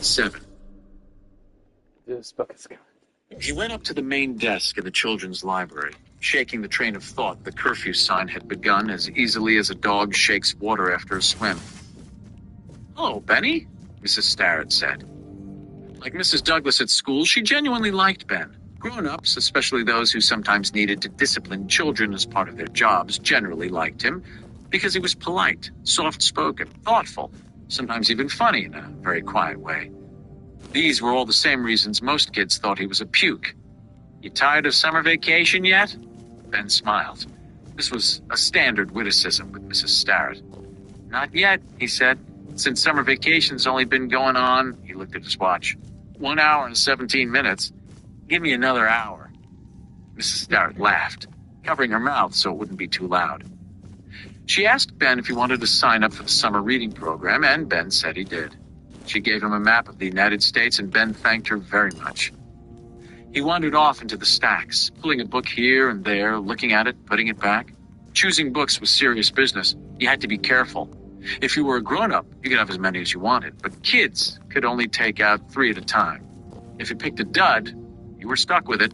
7. This book is good. He went up to the main desk in the children's library, shaking the train of thought the curfew sign had begun as easily as a dog shakes water after a swim. "Hello, Benny," Mrs. Starrett said. Like Mrs. Douglas at school, she genuinely liked Ben. Grown-ups, especially those who sometimes needed to discipline children as part of their jobs, generally liked him because he was polite, soft-spoken, thoughtful, sometimes even funny in a very quiet way. These were all the same reasons most kids thought he was a puke. "You tired of summer vacation yet?" Ben smiled. This was a standard witticism with Mrs. Starrett. "Not yet," he said. "Since summer vacation's only been going on," he looked at his watch, 1 hour and 17 minutes. "Give me another hour." Mrs. Starrett laughed, covering her mouth so it wouldn't be too loud. She asked Ben if he wanted to sign up for the summer reading program, and Ben said he did. She gave him a map of the United States, and Ben thanked her very much. He wandered off into the stacks, pulling a book here and there, looking at it, putting it back. Choosing books was serious business. You had to be careful. If you were a grown-up, you could have as many as you wanted, but kids could only take out 3 at a time. If you picked a dud, you were stuck with it.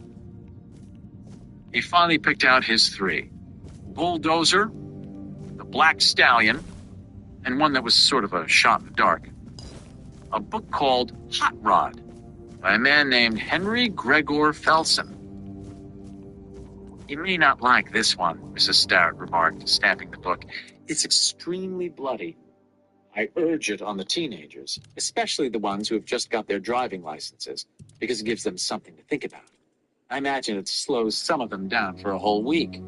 He finally picked out his 3. Bulldozer, The Black Stallion, and one that was sort of a shot in the dark. A book called Hot Rod by a man named Henry Gregor Felsen. "You may not like this one," Mrs. Starrett remarked, stamping the book. "It's extremely bloody. I urge it on the teenagers, especially the ones who have just got their driving licenses, because it gives them something to think about. I imagine it slows some of them down for a whole week."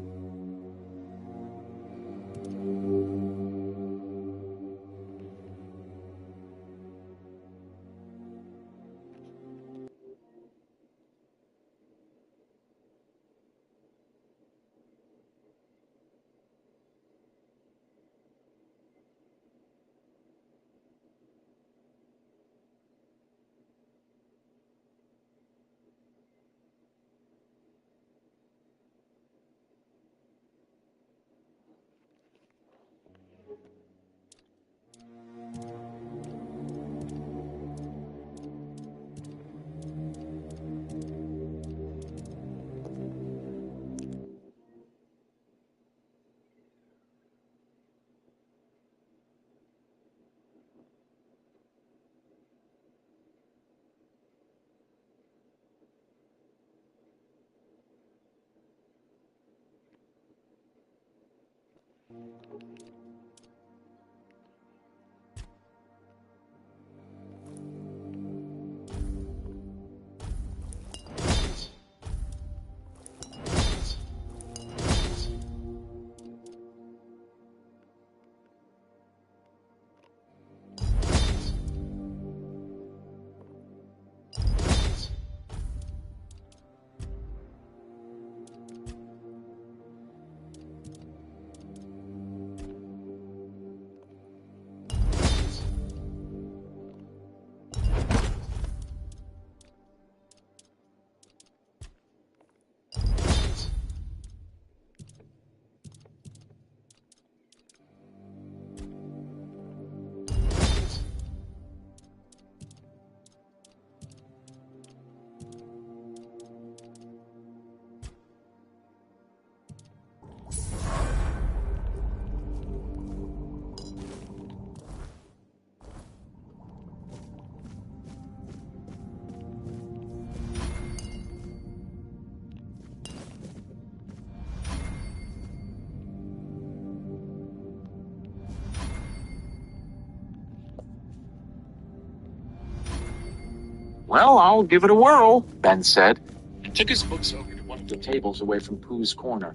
"Well, I'll give it a whirl," Ben said, and took his books over to one of the tables away from Pooh's corner,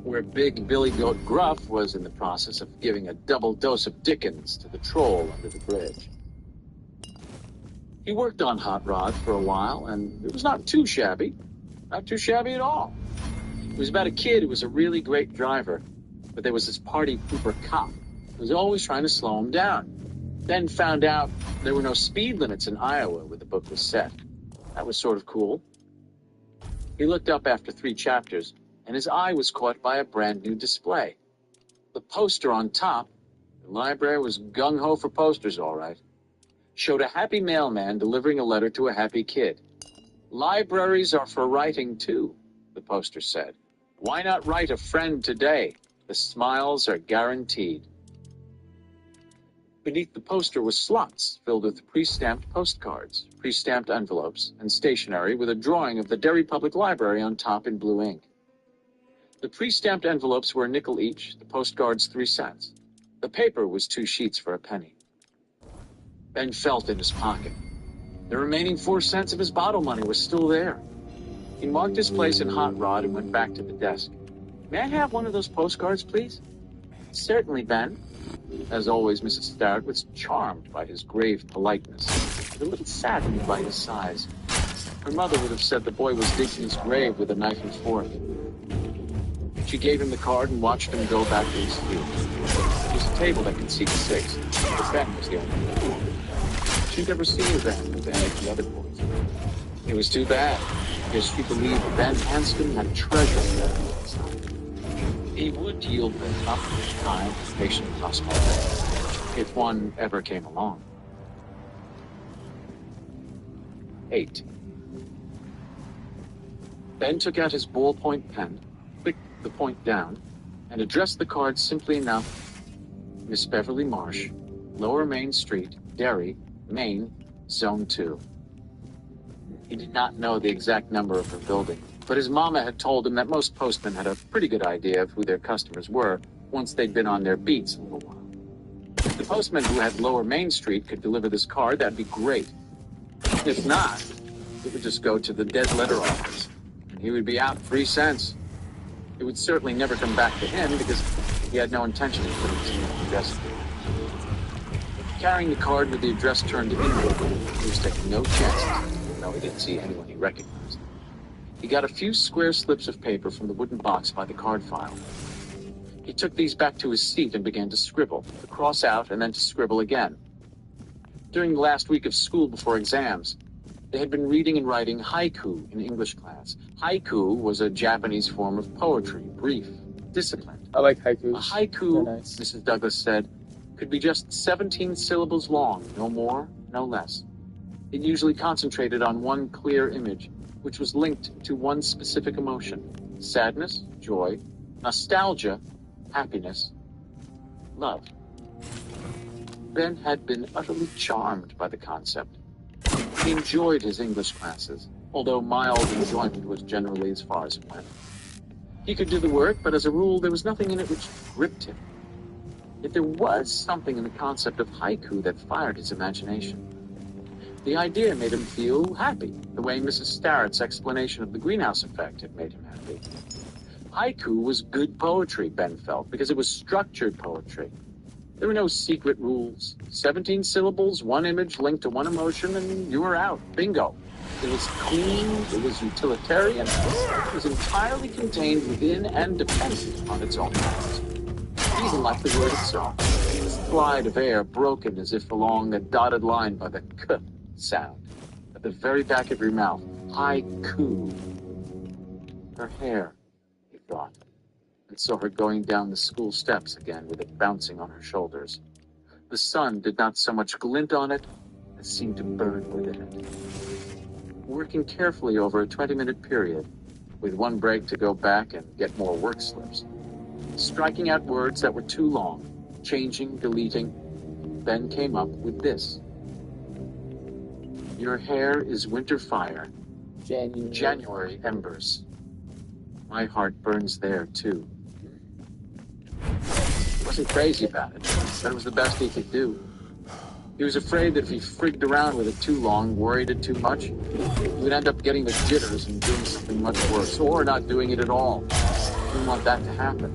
where Big Billy Goat Gruff was in the process of giving a double dose of Dickens to the troll under the bridge. He worked on Hot Rod for a while, and it was not too shabby. Not too shabby at all. It was about a kid who was a really great driver, but there was this party pooper cop who was always trying to slow him down. Ben found out there were no speed limits in Iowa where the book was set. That was sort of cool. He looked up after 3 chapters, and his eye was caught by a brand new display. The poster on top, the library was gung-ho for posters, all right, showed a happy mailman delivering a letter to a happy kid. Libraries are for writing, too, the poster said. Why not write a friend today? The smiles are guaranteed. Beneath the poster were slots filled with pre-stamped postcards, pre-stamped envelopes, and stationery with a drawing of the Derry Public Library on top in blue ink. The pre-stamped envelopes were a nickel each, the postcards 3 cents. The paper was 2 sheets for a penny. Ben felt in his pocket. The remaining 4 cents of his bottle money was still there. He marked his place in Hot Rod and went back to the desk. May I have one of those postcards, please? Certainly, Ben. As always, Mrs. Starrett was charmed by his grave politeness, but a little saddened by his size. Her mother would have said the boy was digging his grave with a knife and fork. She gave him the card and watched him go back to his field. It was a table that could seat 6, but Ben was the only one. She'd never seen Ben with any of the other boys. It was too bad, because she believed Ben Hanscom had treasure there inside. He would yield the tough, kind, patient hospitality, if one ever came along. 8. Ben took out his ballpoint pen, clicked the point down, and addressed the card simply enough. Miss Beverly Marsh, Lower Main Street, Derry, Maine, Zone 2. He did not know the exact number of her building, but his mama had told him that most postmen had a pretty good idea of who their customers were once they'd been on their beats a little while. If the postman who had Lower Main Street could deliver this card, that'd be great. If not, it would just go to the dead letter office, and he would be out 3 cents. It would certainly never come back to him because he had no intention of putting his name on the address. Carrying the card with the address turned inward, he was taking no chances, though he didn't see anyone he recognized. He got a few square slips of paper from the wooden box by the card file. He took these back to his seat and began to scribble, to cross out and then to scribble again. During the last week of school before exams, they had been reading and writing haiku in English class. Haiku was a Japanese form of poetry, brief, disciplined. I like haikus. A haiku, They're nice. Mrs. Douglas said, could be just 17 syllables long, no more, no less. It usually concentrated on one clear image, which was linked to one specific emotion: sadness, joy, nostalgia, happiness, love. Ben had been utterly charmed by the concept. He enjoyed his English classes, although mild enjoyment was generally as far as it went. He could do the work, but as a rule, there was nothing in it which gripped him. Yet there was something in the concept of haiku that fired his imagination. The idea made him feel happy, the way Mrs. Starrett's explanation of the greenhouse effect had made him happy. Haiku was good poetry, Ben felt, because it was structured poetry. There were no secret rules. 17 syllables, one image linked to one emotion, and you were out. Bingo. It was clean, it was utilitarian, it was entirely contained within and dependent on its own powers. Even like the word itself. This glide of air broken as if along a dotted line by the k sound at the very back of your mouth. Haiku. Her hair, he thought, and saw her going down the school steps again with it bouncing on her shoulders. The sun did not so much glint on it as seemed to burn within it. Working carefully over a 20-minute period, with one break to go back and get more work slips. Striking out words that were too long, changing, deleting, Ben came up with this. Your hair is winter fire, January embers. My heart burns there, too. He wasn't crazy about it, but it was the best he could do. He was afraid that if he frigged around with it too long, worried it too much, he would end up getting the jitters and doing something much worse, or not doing it at all. He didn't want that to happen.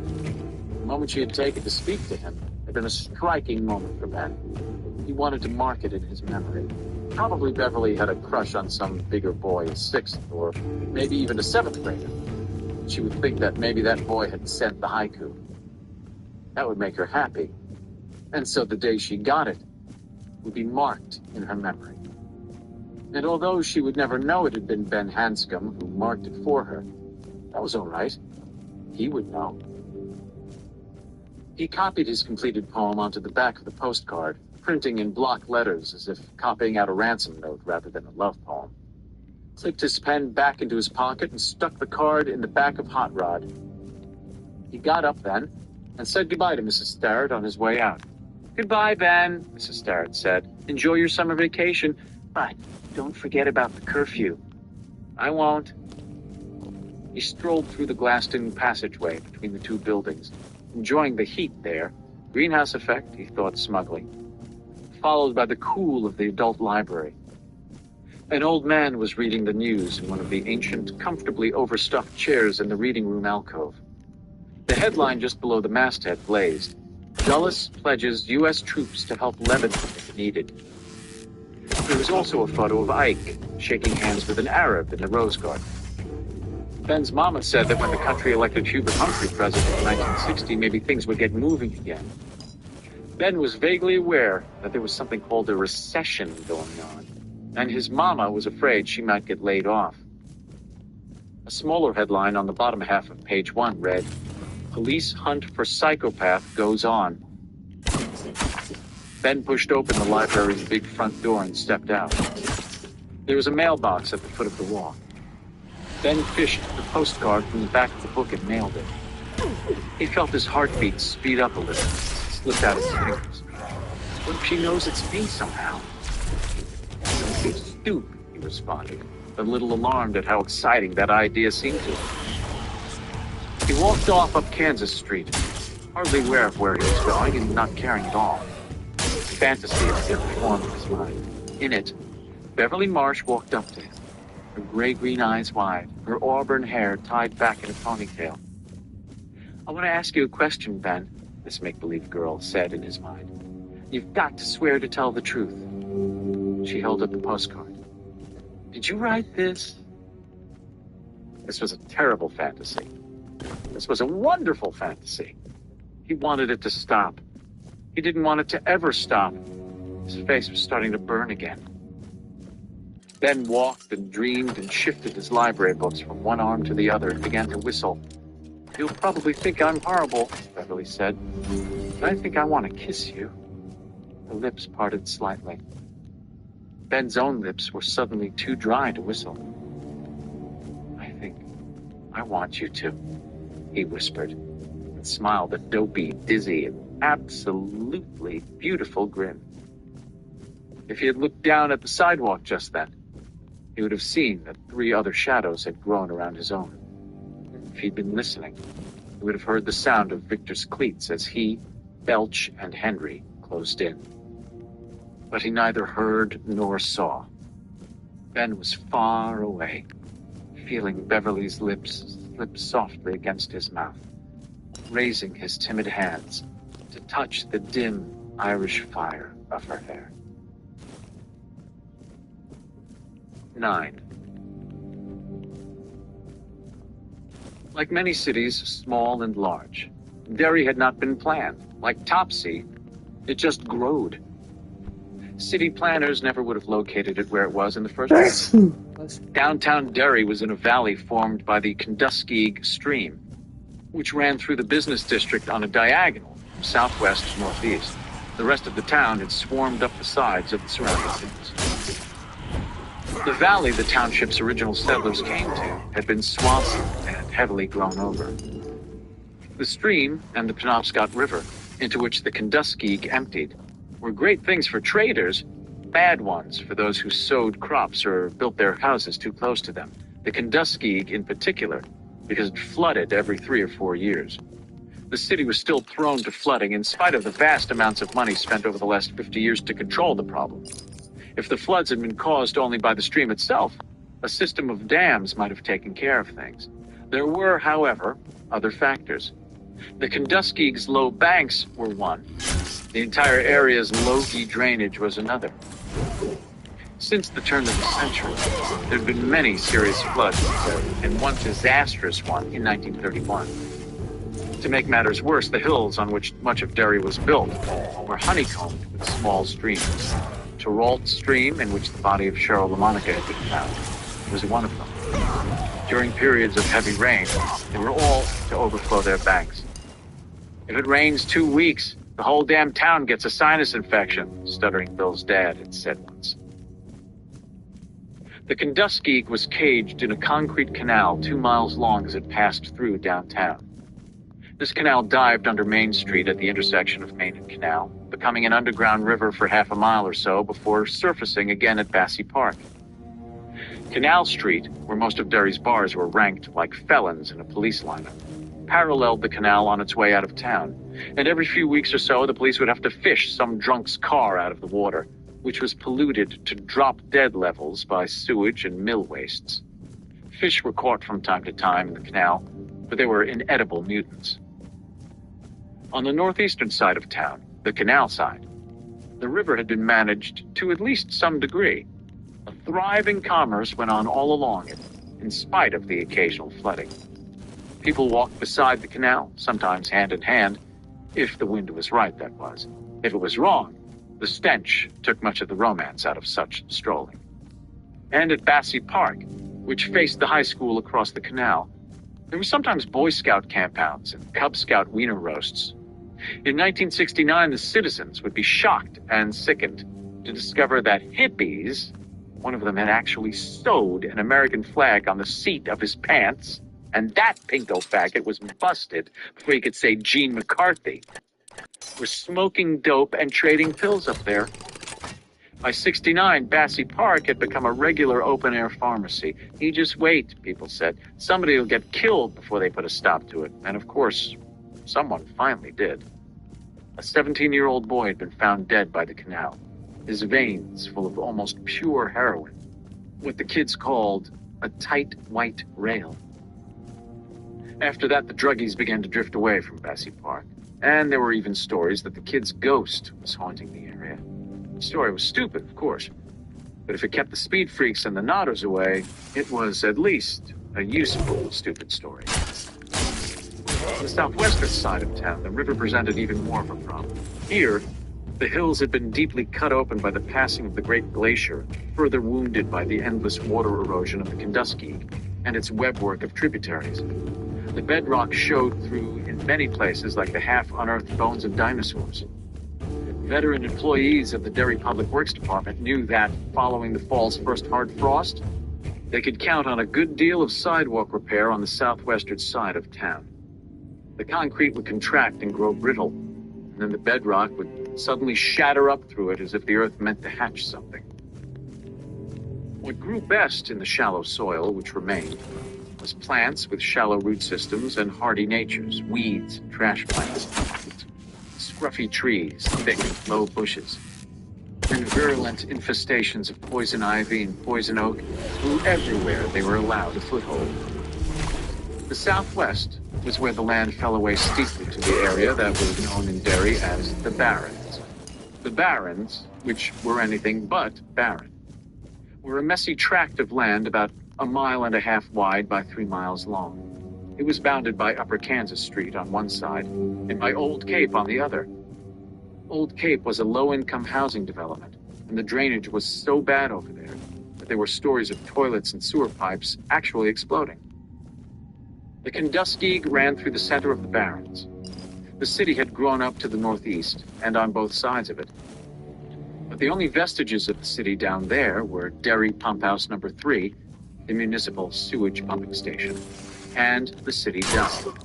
The moment she had taken to speak to him had been a striking moment for Ben. He wanted to mark it in his memory. Probably Beverly had a crush on some bigger boy, a 6th, or maybe even a 7th grader. She would think that maybe that boy had sent the haiku. That would make her happy. And so the day she got it would be marked in her memory. And although she would never know it had been Ben Hanscom who marked it for her, that was all right. He would know. He copied his completed poem onto the back of the postcard, printing in block letters as if copying out a ransom note rather than a love poem. Slipped his pen back into his pocket and stuck the card in the back of Hot Rod. He got up then and said goodbye to Mrs. Starrett on his way out. "Goodbye, Ben," Mrs. Starrett said. "Enjoy your summer vacation, but don't forget about the curfew." "I won't." He strolled through the glassed-in passageway between the two buildings, enjoying the heat there, greenhouse effect, he thought smugly, followed by the cool of the adult library. An old man was reading the news in one of the ancient, comfortably overstuffed chairs in the reading room alcove. The headline just below the masthead blazed, "Dulles pledges U.S. troops to help Lebanon if needed." There was also a photo of Ike shaking hands with an Arab in the Rose Garden. Ben's mama said that when the country elected Hubert Humphrey president in 1960, maybe things would get moving again. Ben was vaguely aware that there was something called a recession going on, and his mama was afraid she might get laid off. A smaller headline on the bottom half of page 1 read, "Police hunt for psychopath goes on." Ben pushed open the library's big front door and stepped out. There was a mailbox at the foot of the wall. Ben fished the postcard from the back of the book and mailed it. He felt his heartbeat speed up a little. It slipped out his fingers. What if she knows it's me somehow? "Don't be stupid," he responded, a little alarmed at how exciting that idea seemed to him. He walked off up Kansas Street, hardly aware of where he was going and not caring at all. Fantasy had taken form in his mind. In it, Beverly Marsh walked up to him, her gray-green eyes wide, her auburn hair tied back in a ponytail. "I want to ask you a question, Ben," this make-believe girl said in his mind. "You've got to swear to tell the truth." She held up the postcard. "Did you write this?" This was a terrible fantasy. This was a wonderful fantasy. He wanted it to stop. He didn't want it to ever stop. His face was starting to burn again. Ben walked and dreamed and shifted his library books from one arm to the other and began to whistle. "You'll probably think I'm horrible," Beverly said, "but I think I want to kiss you." Her lips parted slightly. Ben's own lips were suddenly too dry to whistle. "I think I want you to," he whispered, and smiled a dopey, dizzy, and absolutely beautiful grin. If he had looked down at the sidewalk just then, he would have seen that 3 other shadows had grown around his own. If he'd been listening, he would have heard the sound of Victor's cleats as he, Belch, and Henry closed in. But he neither heard nor saw. Ben was far away, feeling Beverly's lips slip softly against his mouth, raising his timid hands to touch the dim Irish fire of her hair. 9. Like many cities, small and large, Derry had not been planned. Like Topsy, it just growed. City planners never would have located it where it was in the first place. Downtown Derry was in a valley formed by the Kenduskeag Stream, which ran through the business district on a diagonal from southwest to northeast. The rest of the town had swarmed up the sides of the surrounding cities. The valley the township's original settlers came to had been swampy and heavily grown over. The stream and the Penobscot River, into which the Kenduskeag emptied, were great things for traders, bad ones for those who sowed crops or built their houses too close to them. The Kenduskeag in particular, because it flooded every 3 or 4 years. The city was still prone to flooding in spite of the vast amounts of money spent over the last 50 years to control the problem. If the floods had been caused only by the stream itself, a system of dams might have taken care of things. There were, however, other factors. The Kenduskeag's low banks were one. The entire area's logy drainage was another. Since the turn of the century, there had been many serious floods, and one disastrous one in 1931. To make matters worse, the hills on which much of Derry was built were honeycombed with small streams. Terrault Stream, in which the body of Cheryl LaMonica had been found, was one of them. During periods of heavy rain, they were all to overflow their banks. If it rains 2 weeks, The whole damn town gets a sinus infection, stuttering Bill's dad had said once. The Kenduskeag was caged in a concrete canal 2 miles long as it passed through downtown. This canal dived under Main Street at the intersection of Main and Canal, becoming an underground river for half a mile or so before surfacing again at Bassey Park. Canal Street, where most of Derry's bars were ranked like felons in a police lineup, paralleled the canal on its way out of town, and every few weeks or so the police would have to fish some drunk's car out of the water, which was polluted to drop-dead levels by sewage and mill wastes. Fish were caught from time to time in the canal, but they were inedible mutants. On the northeastern side of town, the canal side, the river had been managed to at least some degree. A thriving commerce went on all along it, in spite of the occasional flooding. People walked beside the canal, sometimes hand in hand, if the wind was right, that was. If it was wrong, the stench took much of the romance out of such strolling. And at Bassey Park, which faced the high school across the canal, there were sometimes Boy Scout campouts and Cub Scout wiener roasts. In 1969, the citizens would be shocked and sickened to discover that hippies, one of them had actually sewed an American flag on the seat of his pants, and that pinko faggot was busted before he could say Gene McCarthy, were smoking dope and trading pills up there. By 69, Bassey Park had become a regular open-air pharmacy. You just wait, people said. Somebody will get killed before they put a stop to it. And of course, someone finally did. A 17-year-old boy had been found dead by the canal, his veins full of almost pure heroin, what the kids called a tight white rail. After that, the druggies began to drift away from Bassey Park, and there were even stories that the kid's ghost was haunting the area. The story was stupid, of course, but if it kept the speed freaks and the nodders away, it was at least a useful, stupid story. On the southwestern side of town, the river presented even more of a problem. Here, the hills had been deeply cut open by the passing of the Great Glacier, further wounded by the endless water erosion of the Kenduskeag and its webwork of tributaries. The bedrock showed through in many places like the half-unearthed bones of dinosaurs. Veteran employees of the Derry Public Works Department knew that, following the fall's first hard frost, they could count on a good deal of sidewalk repair on the southwestern side of town. The concrete would contract and grow brittle, and then the bedrock would suddenly shatter up through it as if the earth meant to hatch something. What grew best in the shallow soil, which remained, was plants with shallow root systems and hardy natures, weeds and trash plants, scruffy trees, thick, low bushes, and virulent infestations of poison ivy and poison oak grew everywhere they were allowed a foothold. The southwest was where the land fell away steeply to the area that was known in Derry as the Barrens. The Barrens, which were anything but barren, were a messy tract of land about 1.5 miles wide by 3 miles long. It was bounded by Upper Kansas Street on one side and by Old Cape on the other. Old Cape was a low-income housing development, and the drainage was so bad over there that there were stories of toilets and sewer pipes actually exploding. The Kenduskeag ran through the center of the Barrens. The city had grown up to the northeast and on both sides of it. But the only vestiges of the city down there were Derry Pump House Number 3, the municipal sewage pumping station, and the city dump.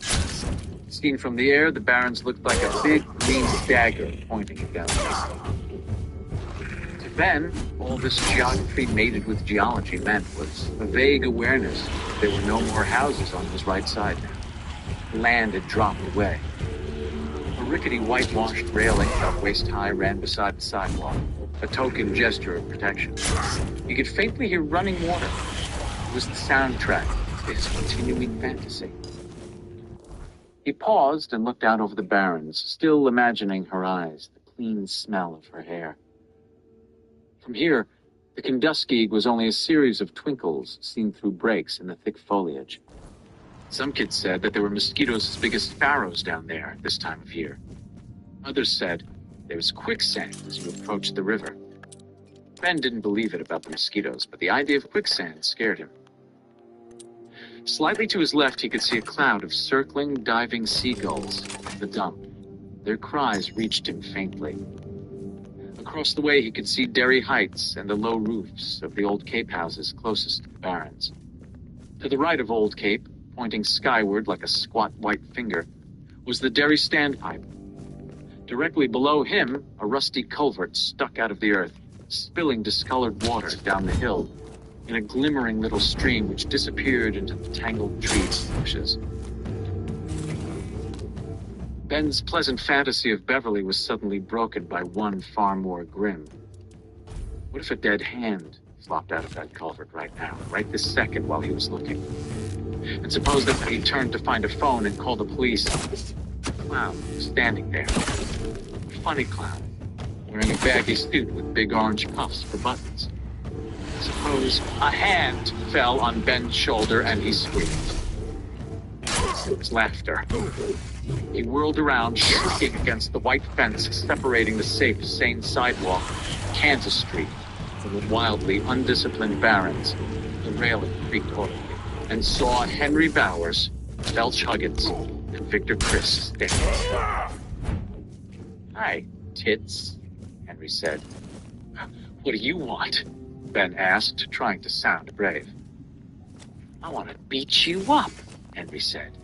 Seen from the air, the Barrens looked like a big green dagger pointing down To Ben, all this geography mated with geology meant was a vague awareness that there were no more houses on his right side now. Land had dropped away. A rickety whitewashed railing about waist-high ran beside the sidewalk, a token gesture of protection. You could faintly hear running water. It was the soundtrack to his continuing fantasy. He paused and looked out over the Barrens, still imagining her eyes, the clean smell of her hair. From here, the Kenduskeag was only a series of twinkles seen through breaks in the thick foliage. Some kids said that there were mosquitoes as big as sparrows down there this time of year. Others said there was quicksand as you approached the river. Ben didn't believe it about the mosquitoes, but the idea of quicksand scared him. Slightly to his left, he could see a cloud of circling, diving seagulls, the dump. Their cries reached him faintly. Across the way, he could see Derry Heights and the low roofs of the Old Cape houses closest to the Barrens. To the right of Old Cape, pointing skyward like a squat white finger, was the Derry Standpipe. Directly below him, a rusty culvert stuck out of the earth, spilling discolored water down the hill in a glimmering little stream which disappeared into the tangled trees and bushes. Ben's pleasant fantasy of Beverly was suddenly broken by one far more grim. What if a dead hand flopped out of that culvert right now, right this second while he was looking? And suppose that he turned to find a phone and call the police. A clown standing there. A funny clown, wearing a baggy suit with big orange puffs for buttons. Suppose a hand fell on Ben's shoulder and he screamed. It was laughter. He whirled around, shrieking against the white fence separating the safe, sane sidewalk, Kansas Street, from the wildly undisciplined Barrens. The railing creaked audibly, and saw Henry Bowers, Belch Huggins, and Victor Chris standing. "Hi, tits," Henry said. "What do you want?" Ben asked, trying to sound brave. "I want to beat you up," Henry said.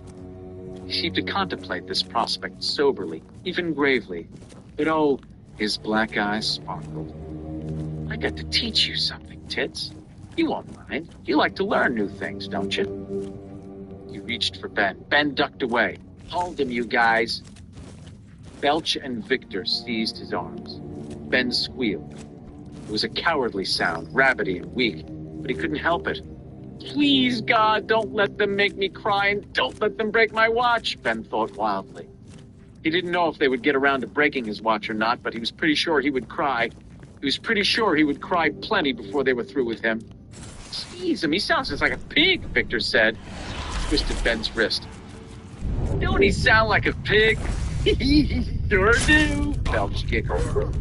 He seemed to contemplate this prospect soberly, even gravely. But oh, his black eyes sparkled. "I got to teach you something, tits. You won't mind. You like to learn new things, don't you?" He reached for Ben. Ben ducked away. "Hold him, you guys." Belch and Victor seized his arms. Ben squealed. It was a cowardly sound, rabbity and weak, but he couldn't help it. "Please, God, don't let them make me cry, and don't let them break my watch," Ben thought wildly. He didn't know if they would get around to breaking his watch or not, but he was pretty sure he would cry. He was pretty sure he would cry plenty before they were through with him. "Tease him, he sounds just like a pig," Victor said. He twisted Ben's wrist. "Don't he sound like a pig?" "Sure do," Belch giggled.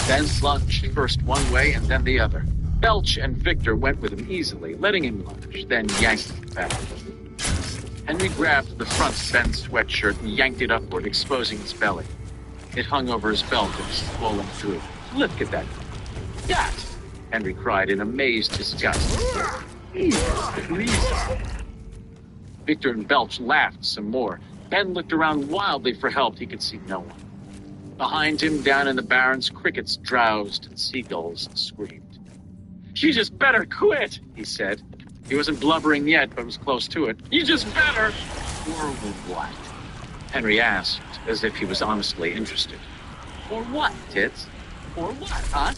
Ben lunged first one way and then the other. Belch and Victor went with him easily, letting him lunge, then yanked him back. Henry grabbed the front of Ben's sweatshirt and yanked it upward, exposing his belly. It hung over his belt and swollen through. "Look at that." "God!" Henry cried in amazed disgust. Please. Victor and Belch laughed some more. Ben looked around wildly for help. He could see no one. Behind him, down in the Barrens, crickets drowsed and seagulls screamed. "You just better quit," he said. He wasn't blubbering yet, but was close to it. "You just better." "Or what?" Henry asked, as if he was honestly interested. "Or what, tits? Or what, huh?"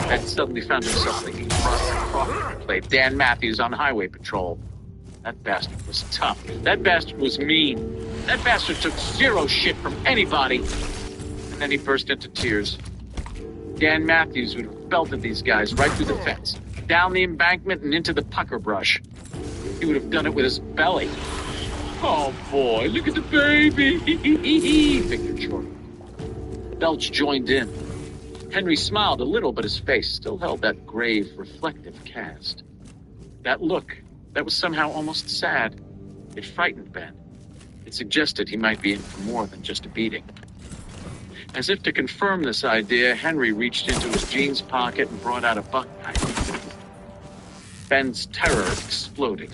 Ben suddenly found himself thinking Crawford played Dan Matthews on Highway Patrol. That bastard was tough. That bastard was mean. That bastard took zero shit from anybody. And then he burst into tears. Dan Matthews would have belted these guys right through the fence, down the embankment and into the pucker brush. He would have done it with his belly. "Oh boy, look at the baby!" Victor chortled. Belch joined in. Henry smiled a little, but his face still held that grave, reflective cast. That look, that was somehow almost sad. It frightened Ben. It suggested he might be in for more than just a beating. As if to confirm this idea, Henry reached into his jeans pocket and brought out a buck knife. Ben's terror exploded.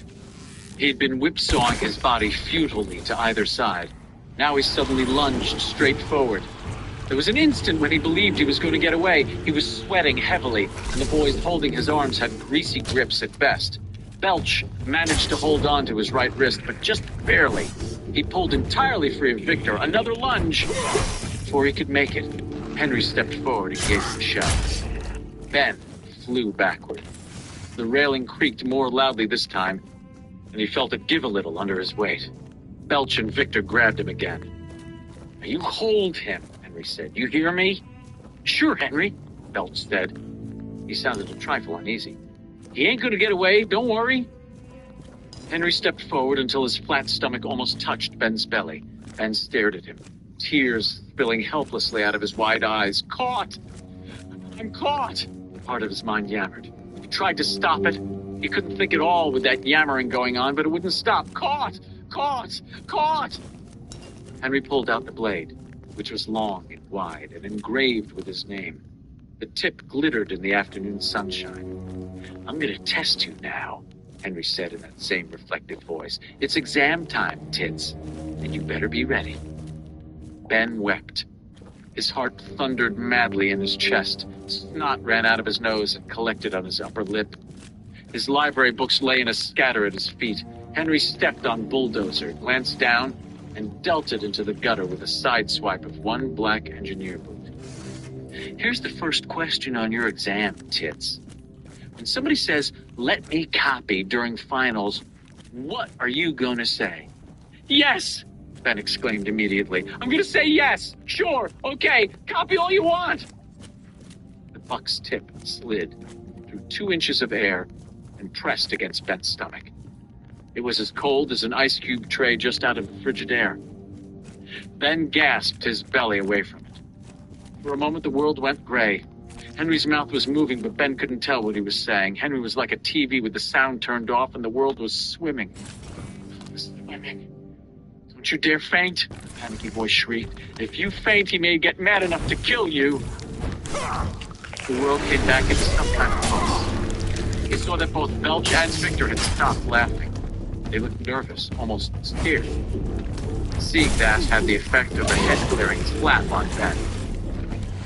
He'd been whipsawing his body futilely to either side. Now he suddenly lunged straight forward. There was an instant when he believed he was going to get away. He was sweating heavily, and the boys holding his arms had greasy grips at best. Belch managed to hold on to his right wrist, but just barely. He pulled entirely free of Victor. Another lunge. Before he could make it, Henry stepped forward and gave him a shot. Ben flew backward. The railing creaked more loudly this time, and he felt it give a little under his weight. Belch and Victor grabbed him again. "Now you hold him," Henry said. "You hear me?" "Sure, Henry," Belch said. He sounded a trifle uneasy. "He ain't gonna get away, don't worry." Henry stepped forward until his flat stomach almost touched Ben's belly. Ben stared at him, tears spilling helplessly out of his wide eyes. "Caught! I'm caught!" Part of his mind yammered. He tried to stop it. He couldn't think at all with that yammering going on, but it wouldn't stop. "Caught! Caught! Caught!" Henry pulled out the blade, which was long and wide and engraved with his name. The tip glittered in the afternoon sunshine. "I'm gonna test you now," Henry said in that same reflective voice. "It's exam time, Tits, and you better be ready." Ben wept. His heart thundered madly in his chest. Snot ran out of his nose and collected on his upper lip. His library books lay in a scatter at his feet. Henry stepped on Bulldozer, glanced down, and dealt it into the gutter with a side swipe of one black engineer boot. "Here's the first question on your exam, Tits. When somebody says, 'Let me copy' during finals, what are you going to say?" "Yes!" Ben exclaimed immediately. "I'm going to say yes! Sure! Okay! Copy all you want!" The buck's tip slid through 2 inches of air and pressed against Ben's stomach. It was as cold as an ice cube tray just out of the Frigidaire. Ben gasped his belly away from it. For a moment, the world went gray. Henry's mouth was moving, but Ben couldn't tell what he was saying. Henry was like a TV with the sound turned off, and the world was swimming. Swimming. "Don't you dare faint," the panicky voice shrieked. "If you faint, he may get mad enough to kill you." The world came back into some kind of pulse. He saw that both Belch and Victor had stopped laughing. They looked nervous, almost scared. Seeing that had the effect of a head clearing slap on Ben.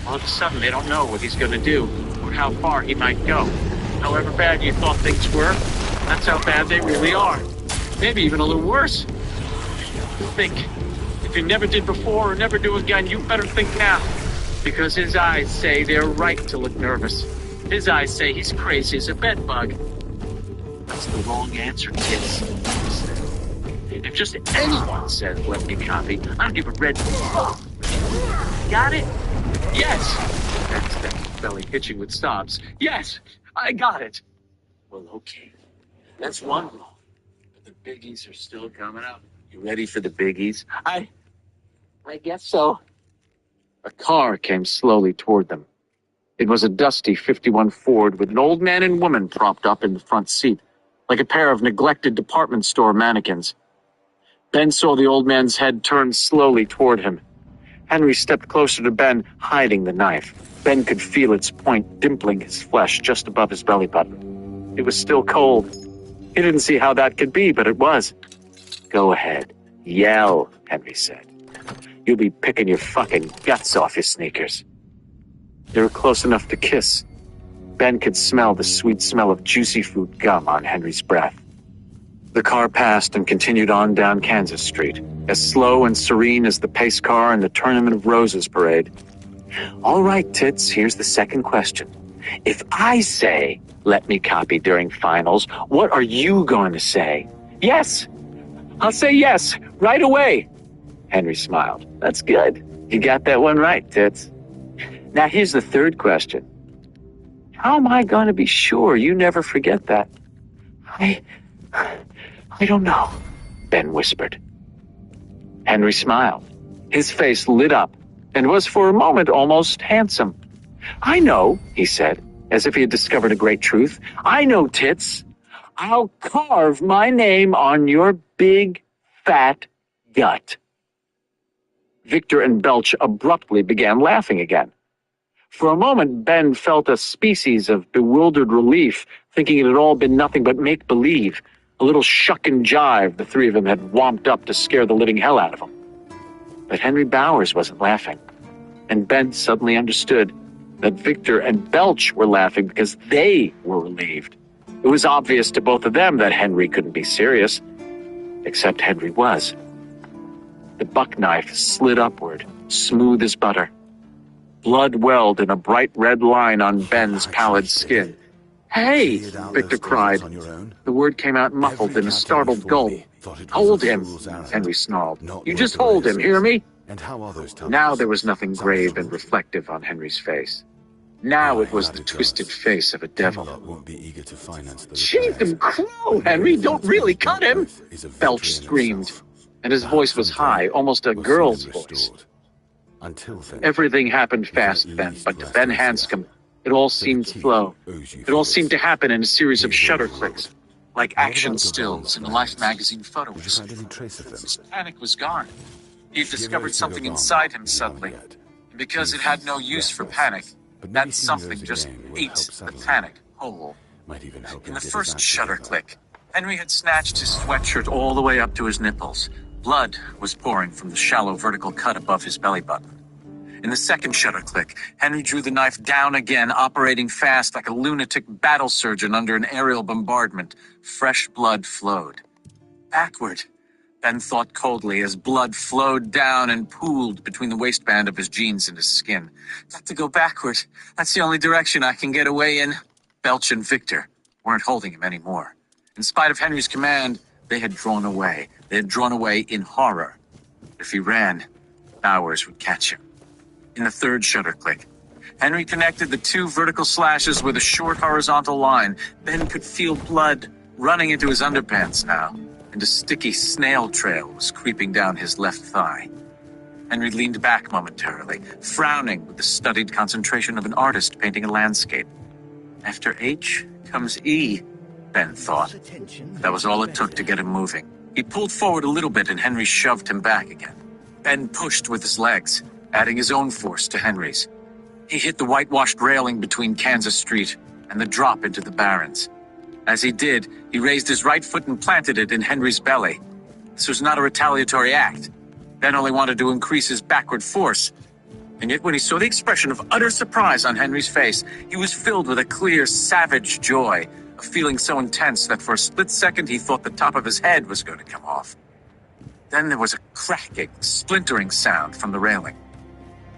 All of a sudden, they don't know what he's going to do or how far he might go. However bad you thought things were, that's how bad they really are. Maybe even a little worse. Think. If you never did before or never do again, you better think now. Because his eyes say they're right to look nervous. His eyes say he's crazy as a bedbug. That's the wrong answer, Tits. If just anyone said, "Let me copy," I'd give a red fuck. Got it? Yes. That's that belly hitching with sobs. Yes, I got it. Well, okay. That's one wrong. But the biggies are still coming up. You ready for the biggies? I guess so. A car came slowly toward them. It was a dusty 51 Ford with an old man and woman propped up in the front seat, like a pair of neglected department store mannequins. Ben saw the old man's head turn slowly toward him. Henry stepped closer to Ben, hiding the knife. Ben could feel its point dimpling his flesh just above his belly button. It was still cold. He didn't see how that could be, but it was. "Go ahead. Yell," Henry said. "You'll be picking your fucking guts off your sneakers." They were close enough to kiss. Ben could smell the sweet smell of juicy fruit gum on Henry's breath. The car passed and continued on down Kansas Street, as slow and serene as the pace car in the Tournament of Roses parade. "All right, Tits, here's the second question. If I say, 'Let me copy' during finals, what are you going to say?" "Yes! I'll say yes, right away." Henry smiled. "That's good. You got that one right, Tits. Now here's the third question. How am I going to be sure you never forget that?" I don't know," Ben whispered. Henry smiled. His face lit up and was for a moment almost handsome. "I know," he said, as if he had discovered a great truth. "I know, Tits. I'll carve my name on your big, fat gut." Victor and Belch abruptly began laughing again. For a moment, Ben felt a species of bewildered relief, thinking it had all been nothing but make-believe, a little shuck and jive the three of them had womped up to scare the living hell out of him. But Henry Bowers wasn't laughing, and Ben suddenly understood that Victor and Belch were laughing because they were relieved. It was obvious to both of them that Henry couldn't be serious, except Henry was. The buck knife slid upward, smooth as butter. Blood welled in a bright red line on Ben's pallid skin. "Hey!" Victor cried. The word came out muffled in a startled gulp. "Hold him," Henry snarled. "You just hold him, hear me?" Now there was nothing grave and reflective on Henry's face. Now it was the twisted face of a devil. "Cheatham Crow, Henry! Don't really cut him!" Belch screamed, and his voice was high, almost a girl's voice. Everything happened fast then, but to Ben Hanscom, it all seemed slow. It all seemed to happen in a series of shutter clicks, like action stills in a Life magazine photo. His panic was gone. He'd discovered something inside him suddenly, and because it had no use for panic, that something just ate the panic whole. In the first shutter click, Henry had snatched his sweatshirt all the way up to his nipples. Blood was pouring from the shallow vertical cut above his belly button. In the second shutter click, Henry drew the knife down again, operating fast like a lunatic battle surgeon under an aerial bombardment. Fresh blood flowed. Backward, Ben thought coldly as blood flowed down and pooled between the waistband of his jeans and his skin. Got to go backward. That's the only direction I can get away in. Belch and Victor weren't holding him anymore. In spite of Henry's command, they had drawn away. They had drawn away in horror. If he ran, Bowers would catch him. In the third shutter click, Henry connected the two vertical slashes with a short horizontal line. Ben could feel blood running into his underpants now, and a sticky snail trail was creeping down his left thigh. Henry leaned back momentarily, frowning with the studied concentration of an artist painting a landscape. After H comes E, Ben thought. That was all it took to get him moving. He pulled forward a little bit and Henry shoved him back again. Ben pushed with his legs, adding his own force to Henry's. He hit the whitewashed railing between Kansas Street and the drop into the Barrens. As he did, he raised his right foot and planted it in Henry's belly. This was not a retaliatory act. Ben only wanted to increase his backward force. And yet when he saw the expression of utter surprise on Henry's face, he was filled with a clear, savage joy, a feeling so intense that for a split second he thought the top of his head was going to come off. Then there was a cracking, splintering sound from the railing.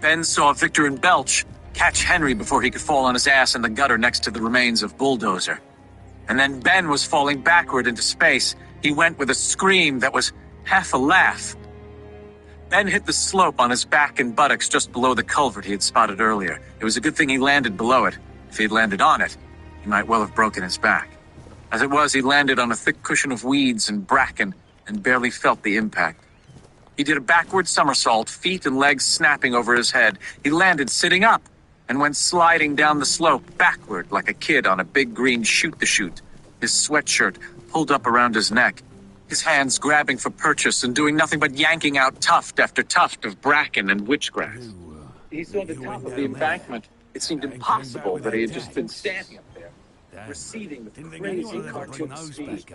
Ben saw Victor and Belch catch Henry before he could fall on his ass in the gutter next to the remains of Bulldozer. And then Ben was falling backward into space. He went with a scream that was half a laugh. Ben hit the slope on his back and buttocks just below the culvert he had spotted earlier. It was a good thing he landed below it. If he had landed on it, he might well have broken his back. As it was, he landed on a thick cushion of weeds and bracken and barely felt the impact. He did a backward somersault, feet and legs snapping over his head. He landed sitting up and went sliding down the slope backward like a kid on a big green shoot-the-chute, his sweatshirt pulled up around his neck, his hands grabbing for purchase and doing nothing but yanking out tuft after tuft of bracken and witchgrass. He saw the top of the embankment. It seemed impossible that he had just been standing up there, receding with crazy cartoon speed.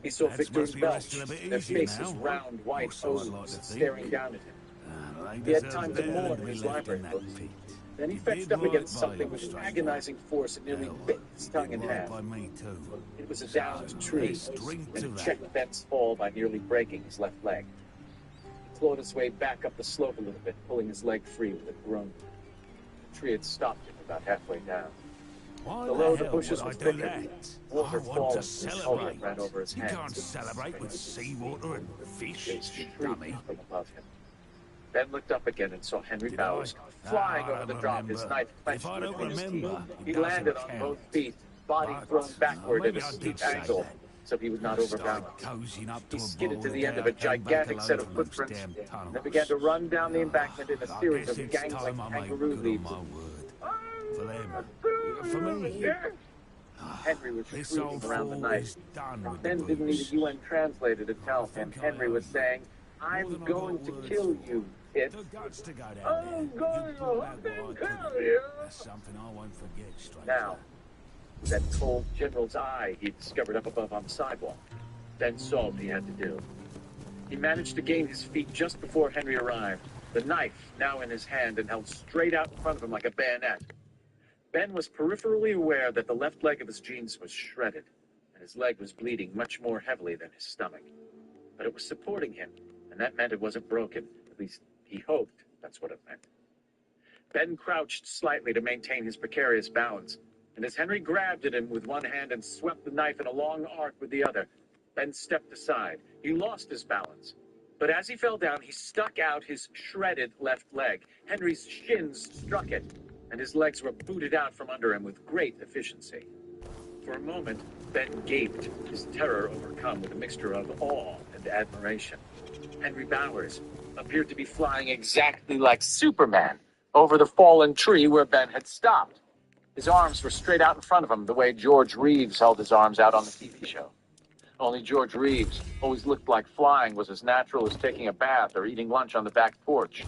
He saw Victor and Belch, their faces round, white O's, staring down at him. He had time to mourn his library books. Then he fetched up against something with agonizing force and nearly bit his tongue in half. It was a downed tree, and it checked Ben's fall by nearly breaking his left leg. He clawed his way back up the slope a little bit, pulling his leg free with a groan. The tree had stopped him about halfway down. Below, the bushes were thickened. Water falling from shoulder ran over his hands. You can't celebrate with seawater and fish, dummy. From above him. Ben looked up again and saw Henry Bowers flying over the drop, his knife clenched between his teeth. He landed on both feet, body thrown backward at a steep angle, so he would not overbalance. He skidded to the end of a gigantic set of footprints, and then began to run down the embankment in a series of gangling kangaroo leaps. For them, for me. Henry was shrieking around the knife. Ben didn't need a UN translator to tell him. Henry was saying, "I'm going to kill you, It. I'm going to kill you." That's something I won't forget, stranger. Now, that cold general's eye he discovered up above on the sidewalk. Ben saw what he had to do. He managed to gain his feet just before Henry arrived, the knife now in his hand and held straight out in front of him like a bayonet. Ben was peripherally aware that the left leg of his jeans was shredded, and his leg was bleeding much more heavily than his stomach. But it was supporting him, and that meant it wasn't broken. At least he hoped that's what it meant. Ben crouched slightly to maintain his precarious balance, and as Henry grabbed at him with one hand and swept the knife in a long arc with the other, Ben stepped aside. He lost his balance. But as he fell down, he stuck out his shredded left leg. Henry's shins struck it, and his legs were booted out from under him with great efficiency. For a moment, Ben gaped, his terror overcome with a mixture of awe and admiration. Henry Bowers appeared to be flying exactly like Superman over the fallen tree where Ben had stopped. His arms were straight out in front of him, the way George Reeves held his arms out on the TV show. Only George Reeves always looked like flying was as natural as taking a bath or eating lunch on the back porch.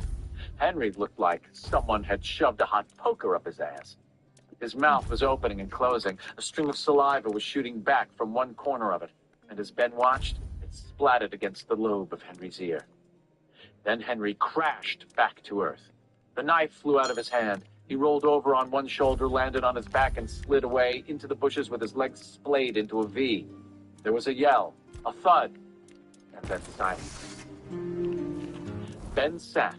Henry looked like someone had shoved a hot poker up his ass. His mouth was opening and closing. A stream of saliva was shooting back from one corner of it, and as Ben watched, it splattered against the lobe of Henry's ear. Then Henry crashed back to earth. The knife flew out of his hand. He rolled over on one shoulder, landed on his back, and slid away into the bushes with his legs splayed into a V. There was a yell, a thud, and then silence. Ben sat,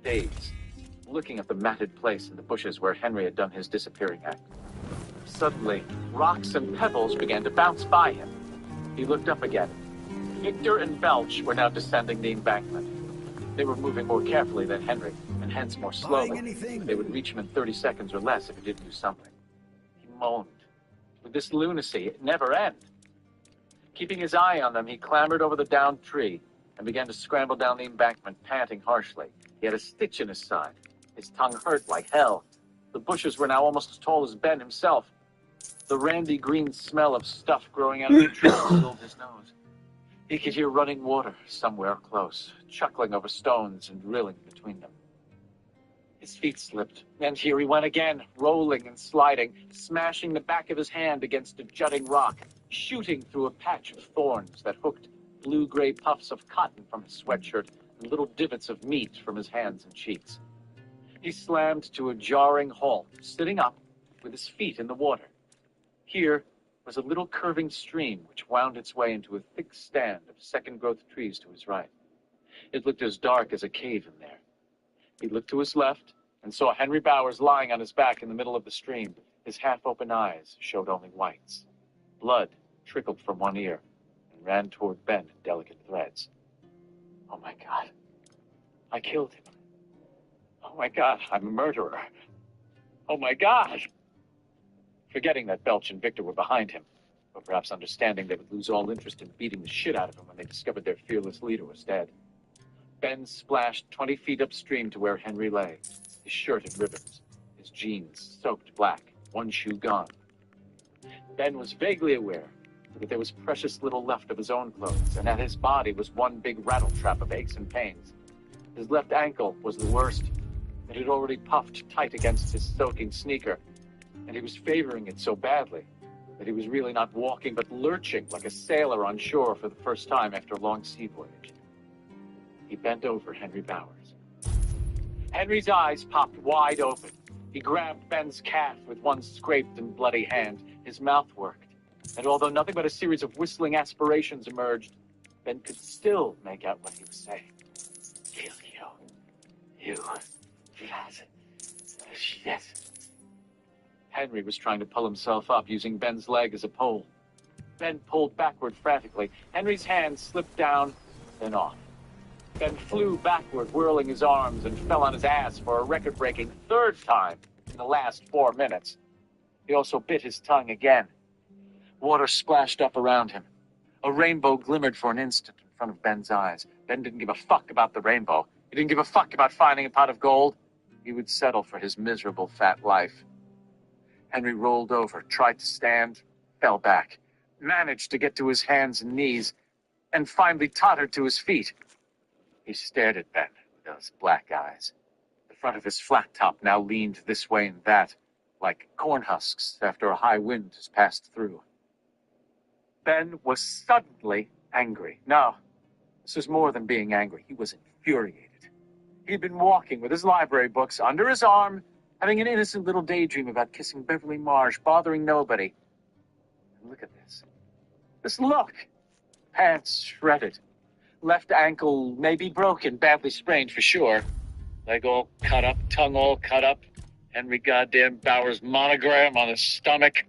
dazed, looking at the matted place in the bushes where Henry had done his disappearing act. Suddenly, rocks and pebbles began to bounce by him. He looked up again. Victor and Belch were now descending the embankment. They were moving more carefully than Henry, and hence more slowly. They would reach him in 30 seconds or less if he didn't do something. He moaned. Would this lunacy never end? Keeping his eye on them, he clambered over the downed tree and began to scramble down the embankment, panting harshly. He had a stitch in his side. His tongue hurt like hell. The bushes were now almost as tall as Ben himself. The randy green smell of stuff growing out of the trees filled his nose. He could hear running water somewhere close, chuckling over stones and drilling between them. His feet slipped, and here he went again, rolling and sliding, smashing the back of his hand against a jutting rock, shooting through a patch of thorns that hooked blue-gray puffs of cotton from his sweatshirt and little divots of meat from his hands and cheeks. He slammed to a jarring halt, sitting up with his feet in the water. Here was a little curving stream which wound its way into a thick stand of second-growth trees to his right. It looked as dark as a cave in there. He looked to his left and saw Henry Bowers lying on his back in the middle of the stream. His half-open eyes showed only whites. Blood trickled from one ear and ran toward Ben in delicate threads. Oh my God, I killed him. Oh my God, I'm a murderer. Oh my God! Forgetting that Belch and Victor were behind him, or perhaps understanding they would lose all interest in beating the shit out of him when they discovered their fearless leader was dead, Ben splashed 20 feet upstream to where Henry lay, his shirt in ribbons, his jeans soaked black, one shoe gone. Ben was vaguely aware that there was precious little left of his own clothes, and that his body was one big rattletrap of aches and pains. His left ankle was the worst. It had already puffed tight against his soaking sneaker, and he was favoring it so badly that he was really not walking but lurching like a sailor on shore for the first time after a long sea voyage. He bent over Henry Bowers. Henry's eyes popped wide open. He grabbed Ben's calf with one scraped and bloody hand. His mouth worked, and although nothing but a series of whistling aspirations emerged, Ben could still make out what he was saying. Kill you. You. Fat. Shit. Henry was trying to pull himself up, using Ben's leg as a pole. Ben pulled backward frantically. Henry's hand slipped down, then off. Ben flew backward, whirling his arms, and fell on his ass for a record-breaking third time in the last 4 minutes. He also bit his tongue again. Water splashed up around him. A rainbow glimmered for an instant in front of Ben's eyes. Ben didn't give a fuck about the rainbow. He didn't give a fuck about finding a pot of gold. He would settle for his miserable fat life. Henry rolled over, tried to stand, fell back, managed to get to his hands and knees, and finally tottered to his feet. He stared at Ben with those black eyes. The front of his flat top now leaned this way and that, like corn husks after a high wind has passed through. Ben was suddenly angry. No, this was more than being angry. He was infuriated. He'd been walking with his library books under his arm, having an innocent little daydream about kissing Beverly Marsh, bothering nobody. And look at this. Just look. Pants shredded. Left ankle maybe broken, badly sprained for sure. Leg all cut up, tongue all cut up. Henry goddamn Bowers monogram on his stomach.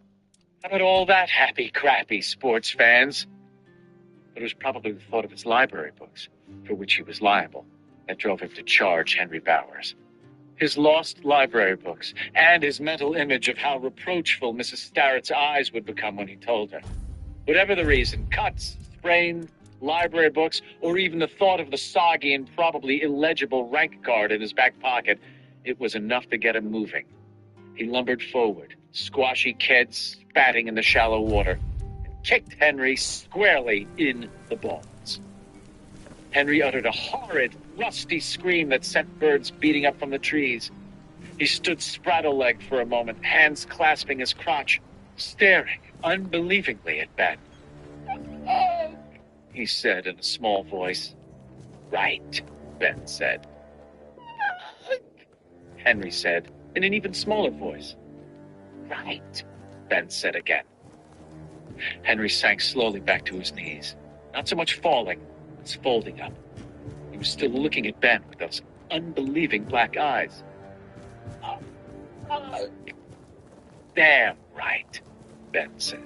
How about all that happy, crappy sports fans? But it was probably the thought of his library books, for which he was liable, that drove him to charge Henry Bowers. His lost library books, and his mental image of how reproachful Mrs. Starrett's eyes would become when he told her. Whatever the reason, cuts, sprain, library books, or even the thought of the soggy and probably illegible rank card in his back pocket, it was enough to get him moving. He lumbered forward, squashy kids spatting in the shallow water, and kicked Henry squarely in the balls. Henry uttered a horrid, rusty scream that sent birds beating up from the trees. He stood spraddle-legged for a moment, hands clasping his crotch, staring unbelievingly at Ben. "Oh," he said in a small voice. "Right," Ben said. Henry said in an even smaller voice. "Right," Ben said again. Henry sank slowly back to his knees, not so much falling, as folding up. He was still looking at Ben with those unbelieving black eyes. "Damn right," Ben said.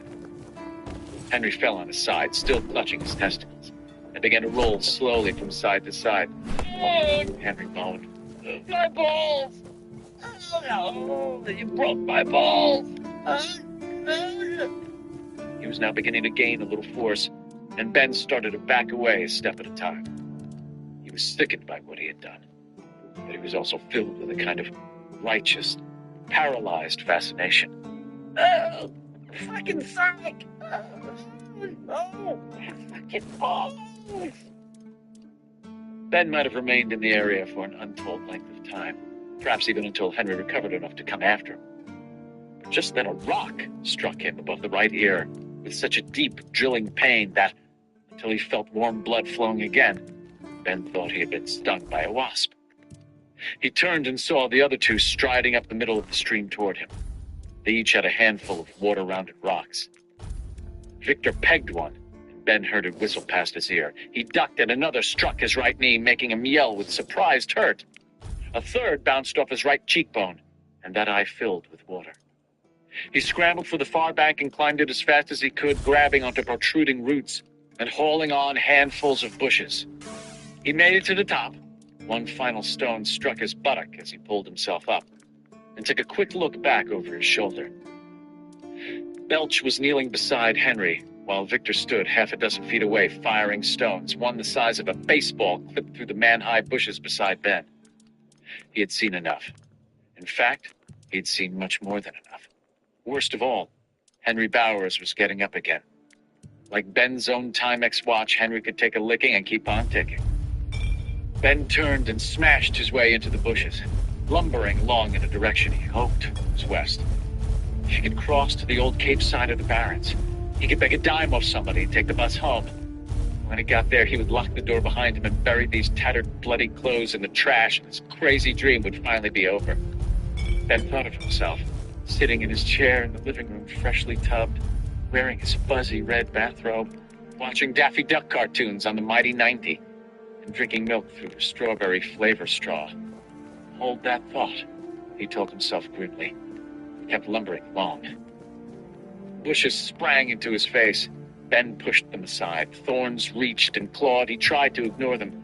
Henry fell on his side, still clutching his testicles, and began to roll slowly from side to side. Henry moaned. "My balls! Oh, you broke my balls!" He was now beginning to gain a little force, and Ben started to back away a step at a time. He was sickened by what he had done, but he was also filled with a kind of righteous, paralyzed fascination. "Oh, fucking suck! Oh, fucking balls!" Ben might have remained in the area for an untold length of time, perhaps even until Henry recovered enough to come after him. But just then a rock struck him above the right ear with such a deep, drilling pain that, until he felt warm blood flowing again, Ben thought he had been stung by a wasp. He turned and saw the other two striding up the middle of the stream toward him. They each had a handful of water-rounded rocks. Victor pegged one, and Ben heard it whistle past his ear. He ducked, and another struck his right knee, making him yell with surprised hurt. A third bounced off his right cheekbone, and that eye filled with water. He scrambled for the far bank and climbed it as fast as he could, grabbing onto protruding roots and hauling on handfuls of bushes. He made it to the top. One final stone struck his buttock as he pulled himself up, and took a quick look back over his shoulder. Belch was kneeling beside Henry, while Victor stood half a dozen feet away, firing stones, one the size of a baseball clipped through the man-high bushes beside Ben. He had seen enough. In fact, he had seen much more than enough. Worst of all, Henry Bowers was getting up again. Like Ben's own Timex watch, Henry could take a licking and keep on ticking. Ben turned and smashed his way into the bushes, lumbering along in a direction he hoped was west. He could cross to the old Cape side of the Barrens. He could beg a dime off somebody and take the bus home. When he got there, he would lock the door behind him and bury these tattered, bloody clothes in the trash, and his crazy dream would finally be over. Ben thought of himself, sitting in his chair in the living room, freshly tubbed, wearing his fuzzy red bathrobe, watching Daffy Duck cartoons on the Mighty 90, and drinking milk through a strawberry flavor straw. Hold that thought, he told himself grimly. He kept lumbering along. Bushes sprang into his face. Ben pushed them aside. Thorns reached and clawed. He tried to ignore them.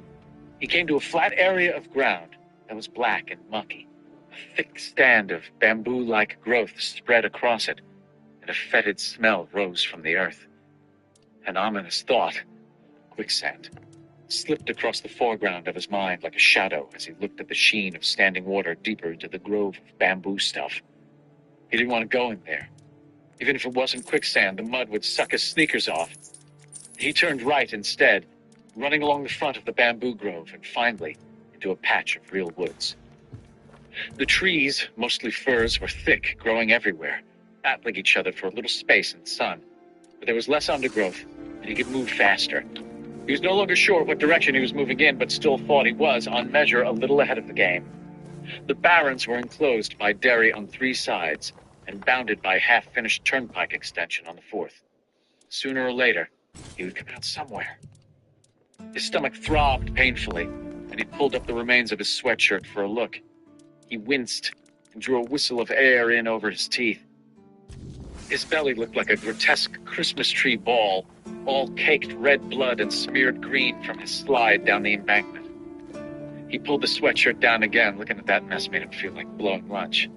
He came to a flat area of ground that was black and mucky. A thick stand of bamboo-like growth spread across it, and a fetid smell rose from the earth. An ominous thought, quicksand, slipped across the foreground of his mind like a shadow as he looked at the sheen of standing water deeper into the grove of bamboo stuff. He didn't want to go in there. Even if it wasn't quicksand, the mud would suck his sneakers off. He turned right instead, running along the front of the bamboo grove and finally into a patch of real woods. The trees, mostly firs, were thick, growing everywhere, battling each other for a little space in the sun. But there was less undergrowth, and he could move faster. He was no longer sure what direction he was moving in, but still thought he was, on measure, a little ahead of the game. The Barrens were enclosed by dairy on 3 sides, and bounded by a half-finished turnpike extension on the 4th. Sooner or later, he would come out somewhere. His stomach throbbed painfully, and he pulled up the remains of his sweatshirt for a look. He winced and drew a whistle of air in over his teeth. His belly looked like a grotesque Christmas tree ball, all caked red blood and smeared green from his slide down the embankment. He pulled the sweatshirt down again. Looking at that mess made him feel like blowing lunch.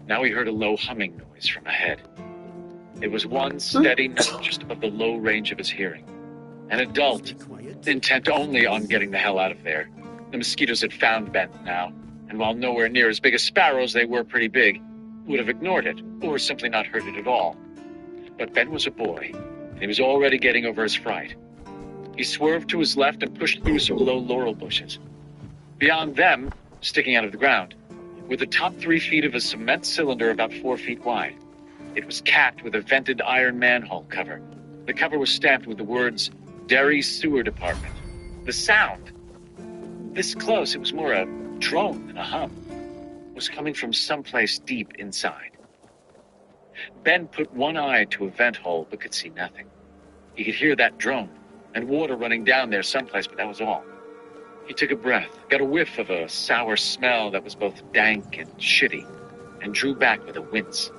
Now he heard a low humming noise from ahead. It was one steady note just above the low range of his hearing. An adult, intent only on getting the hell out of there. The mosquitoes had found Ben now, and while nowhere near as big as sparrows, they were pretty big, would have ignored it, or simply not heard it at all. But Ben was a boy, and he was already getting over his fright. He swerved to his left and pushed through some low laurel bushes. Beyond them, sticking out of the ground, were the top 3 feet of a cement cylinder about 4 feet wide. It was capped with a vented iron manhole cover. The cover was stamped with the words, Derry Sewer Department. The sound, this close, it was more a drone than a hum, was coming from someplace deep inside. Ben put one eye to a vent hole but could see nothing. He could hear that drone and water running down there someplace, but that was all. He took a breath, got a whiff of a sour smell that was both dank and shitty, and drew back with a wince.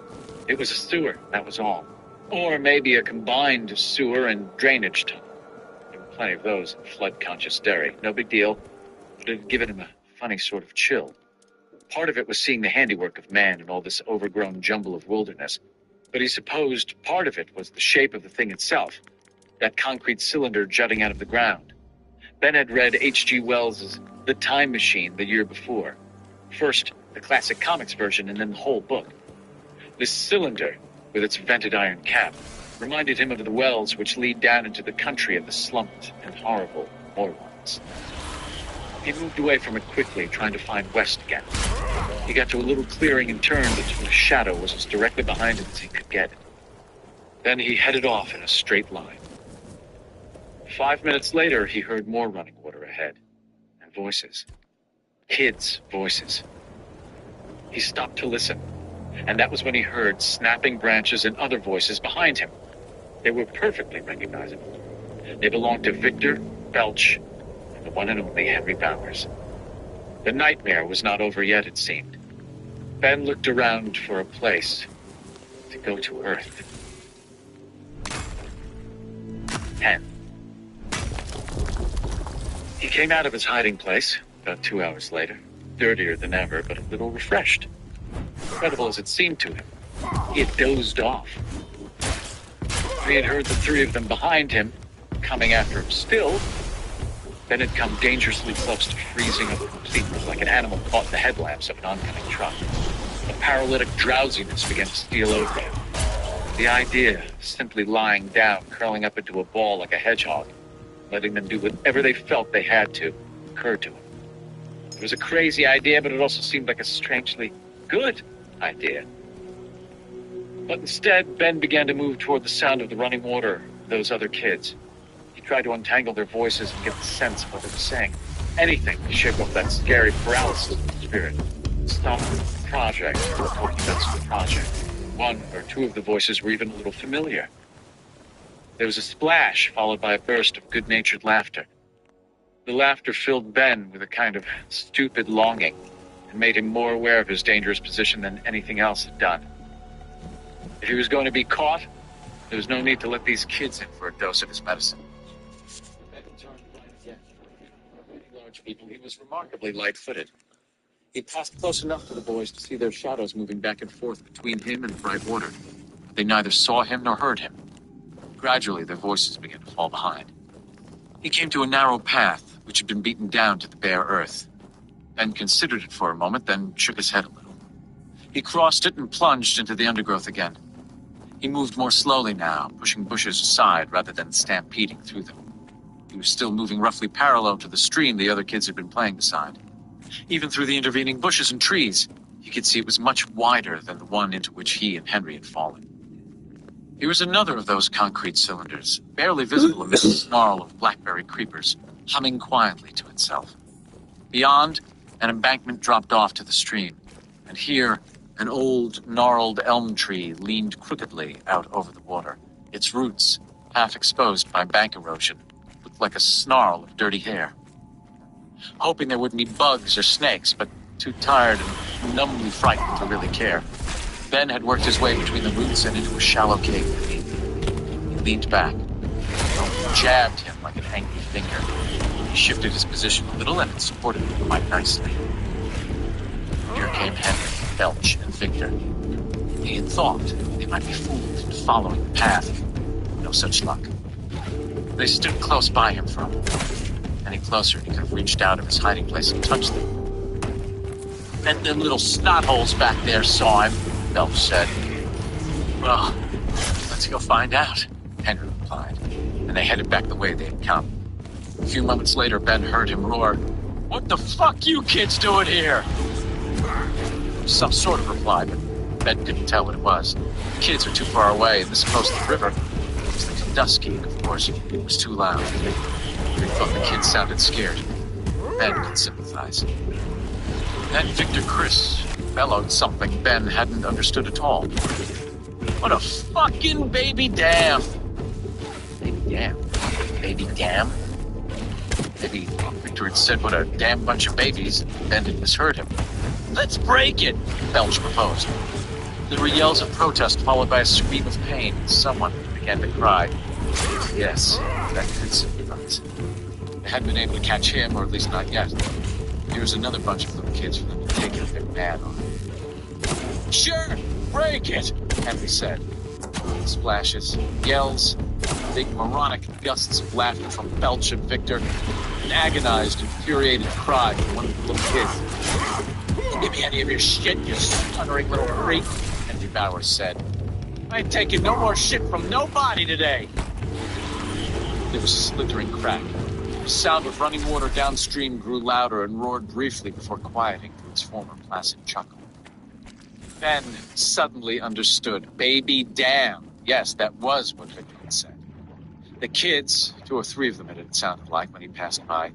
It was a sewer, that was all. Or maybe a combined sewer and drainage tunnel. There were plenty of those in flood-conscious Derry. No big deal, but it had given him a funny sort of chill. Part of it was seeing the handiwork of man in all this overgrown jumble of wilderness, but he supposed part of it was the shape of the thing itself, that concrete cylinder jutting out of the ground. Ben had read H.G. Wells' The Time Machine the year before. First, the classic comics version, and then the whole book. This cylinder, with its vented iron cap, reminded him of the wells which lead down into the country of the slumped and horrible moorlands. He moved away from it quickly, trying to find west again. He got to a little clearing and turned until the shadow was as directly behind him as he could get. Then he headed off in a straight line. 5 minutes later, he heard more running water ahead, and voices. Kids' voices. He stopped to listen, and that was when he heard snapping branches and other voices behind him. They were perfectly recognizable. They belonged to Victor, Belch, and the one and only Henry Bowers. The nightmare was not over yet, it seemed. Ben looked around for a place to go to Earth. 10. He came out of his hiding place about 2 hours later, dirtier than ever, but a little refreshed. Incredible as it seemed to him, he had dozed off. He had heard the 3 of them behind him, coming after him still. Ben had come dangerously close to freezing up completely, like an animal caught in the headlamps of an oncoming truck. A paralytic drowsiness began to steal over him. The idea of simply lying down, curling up into a ball like a hedgehog, letting them do whatever they felt they had to, occurred to him. It was a crazy idea, but it also seemed like a strangely good idea. But instead, Ben began to move toward the sound of the running water of those other kids. He tried to untangle their voices and get the sense of what they were saying. Anything to shake off that scary paralysis of the spirit. Some project, or talking about some project. 1 or 2 of the voices were even a little familiar. There was a splash, followed by a burst of good-natured laughter. The laughter filled Ben with a kind of stupid longing and made him more aware of his dangerous position than anything else had done. If he was going to be caught, there was no need to let these kids in for a dose of his medicine. Ben turned right again. For many large people, he was remarkably light-footed. He passed close enough to the boys to see their shadows moving back and forth between him and the bright water. They neither saw him nor heard him. Gradually, their voices began to fall behind. He came to a narrow path, which had been beaten down to the bare earth. Ben considered it for a moment, then shook his head a little. He crossed it and plunged into the undergrowth again. He moved more slowly now, pushing bushes aside rather than stampeding through them. He was still moving roughly parallel to the stream the other kids had been playing beside. Even through the intervening bushes and trees, he could see it was much wider than the one into which he and Henry had fallen. Here was another of those concrete cylinders, barely visible amidst the snarl of blackberry creepers, humming quietly to itself. Beyond, an embankment dropped off to the stream, and here, an old, gnarled elm tree leaned crookedly out over the water. Its roots, half exposed by bank erosion, looked like a snarl of dirty hair. Hoping there wouldn't be bugs or snakes, but too tired and numbly frightened to really care, Ben had worked his way between the roots and into a shallow cave beneath. He leaned back. It jabbed him like an angry finger. He shifted his position a little and it supported him quite nicely. Here came Henry, Belch, and Victor. He had thought they might be fooled into following the path. No such luck. They stood close by him for a moment. Any closer, he could have reached out of his hiding place and touched them. And them little snot holes back there saw him, Belch said. Well, Let's go find out, Henry replied, and they headed back the way they had come. A few moments later, Ben heard him roar, "What the fuck you kids doing here?" Some sort of reply, but Ben couldn't tell what it was. The kids are too far away, and this close to the river. It was the dusky, and of course, it was too loud. They thought the kids sounded scared. Ben could sympathize. Then Victor Chris bellowed something Ben hadn't understood at all. "What a fucking baby damn!" Baby damn? Baby damn? Maybe Victor had said what a damn bunch of babies, and Ben had misheard him. "Let's break it," Belch proposed. There were yells of protest followed by a scream of pain, and someone began to cry. Yes, that could sympathize. They hadn't been able to catch him, or at least not yet. Here's another bunch of little kids for them to take it if they're mad on it. "Sure, break it," Henry said. Splashes, yells, big moronic gusts of laughter from Belch and Victor, an agonized, infuriated cry from one of the little kids. "Don't give me any of your shit, you stuttering little freak," Henry Bowers said. "I ain't taking no more shit from nobody today." There was a splintering crack. The sound of running water downstream grew louder and roared briefly before quieting to its former placid chuckle. Ben suddenly understood. Baby damn. Yes, that was what Victor had said. The kids, 2 or 3 of them it had sounded like when he passed by,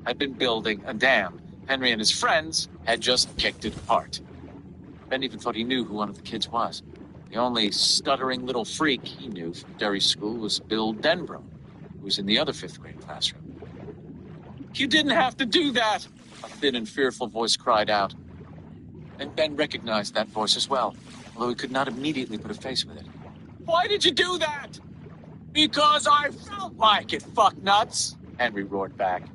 had been building a dam. Henry and his friends had just kicked it apart. Ben even thought he knew who one of the kids was. The only stuttering little freak he knew from Derry School was Bill Denbrough, who was in the other 5th grade classroom. "You didn't have to do that," a thin and fearful voice cried out. And Ben recognized that voice as well, although he could not immediately put a face with it. "Why did you do that?" "Because I felt like it, fucknuts," Henry roared back.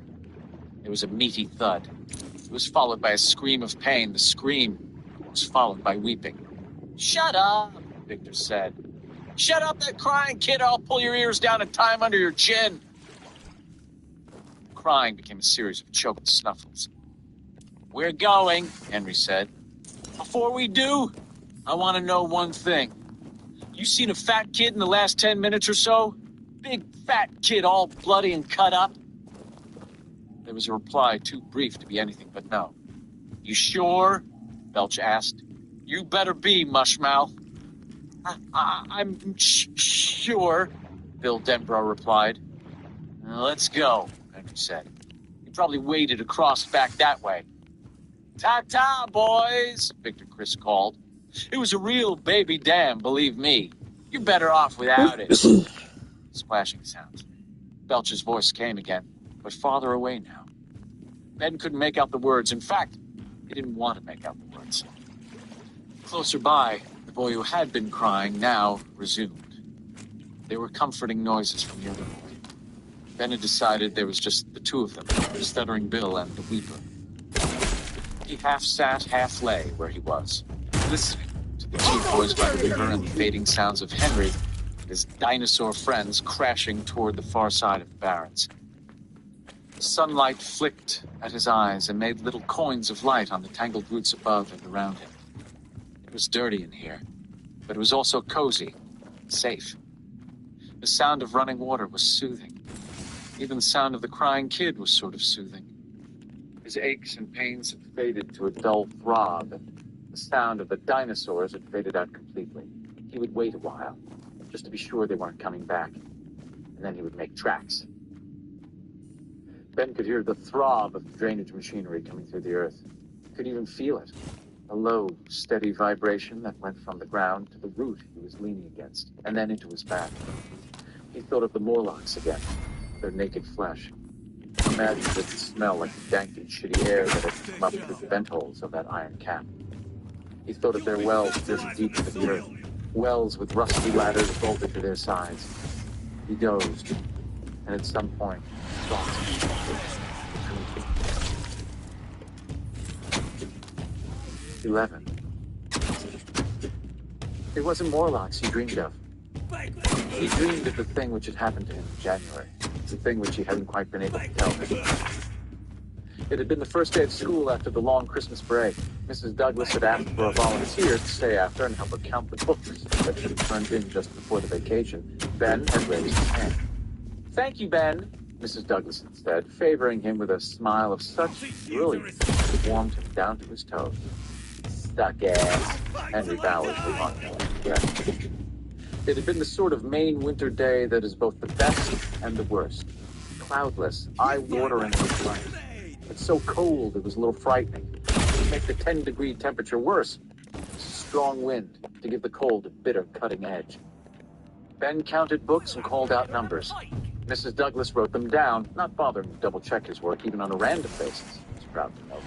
There was a meaty thud. It was followed by a scream of pain. The scream was followed by weeping. "Shut up," Victor said. "Shut up, that crying kid, or I'll pull your ears down and tie them under your chin." Crying became a series of choked snuffles. "We're going," Henry said. "Before we do, I want to know one thing. You seen a fat kid in the last 10 minutes or so? Big fat kid all bloody and cut up?" There was a reply too brief to be anything but no. "You sure?" Belch asked. "You better be, mushmouth." I'm sure," Bill Denbrough replied. "Let's go," Henry said. "He probably waded across back that way." "Ta-ta, boys," Victor Chris called. "It was a real baby dam, believe me. You're better off without it." Splashing sounds. Belch's voice came again, but farther away now. Ben couldn't make out the words. In fact, he didn't want to make out the words. Closer by, the boy who had been crying now resumed. There were comforting noises from the other boy. Ben had decided there was just the 2 of them, the stuttering Bill and the weeper. He half sat, half lay where he was, listening to the 2 boys by the river and the fading sounds of Henry and his dinosaur friends crashing toward the far side of the barrens. The sunlight flicked at his eyes and made little coins of light on the tangled roots above and around him. It was dirty in here, but it was also cozy, safe. The sound of running water was soothing. Even the sound of the crying kid was sort of soothing. His aches and pains had faded to a dull throb, and the sound of the dinosaurs had faded out completely. He would wait a while, just to be sure they weren't coming back, and then he would make tracks. Ben could hear the throb of the drainage machinery coming through the earth. He could even feel it, a low, steady vibration that went from the ground to the root he was leaning against, and then into his back. He thought of the Morlocks again, their naked flesh. Imagined it to smell like the dank and shitty air that had come up through the vent holes of that iron cap. He thought of their wells just deep into the earth, wells with rusty ladders bolted to their sides. He dozed, and at some point, thought. 11. It wasn't Morlocks he dreamed of. He dreamed of the thing which had happened to him in January, the thing which he hadn't quite been able to tell him. It had been the first day of school after the long Christmas break. Mrs. Douglas had asked for a volunteer to stay after and help her count the books that she had turned in just before the vacation. Ben had raised his hand. "Thank you, Ben," Mrs. Douglas had said, favoring him with a smile of such brilliance that warmed him down to his toes. "Stuck ass," Henry Bowers remarked. It had been the sort of Maine winter day that is both the best and the worst. Cloudless, eye-watering with light. It's so cold it was a little frightening. To make the 10-degree temperature worse, a strong wind to give the cold a bitter cutting edge. Ben counted books and called out numbers. Mrs. Douglas wrote them down, not bothering to double-check his work even on a random basis, he was proud to note.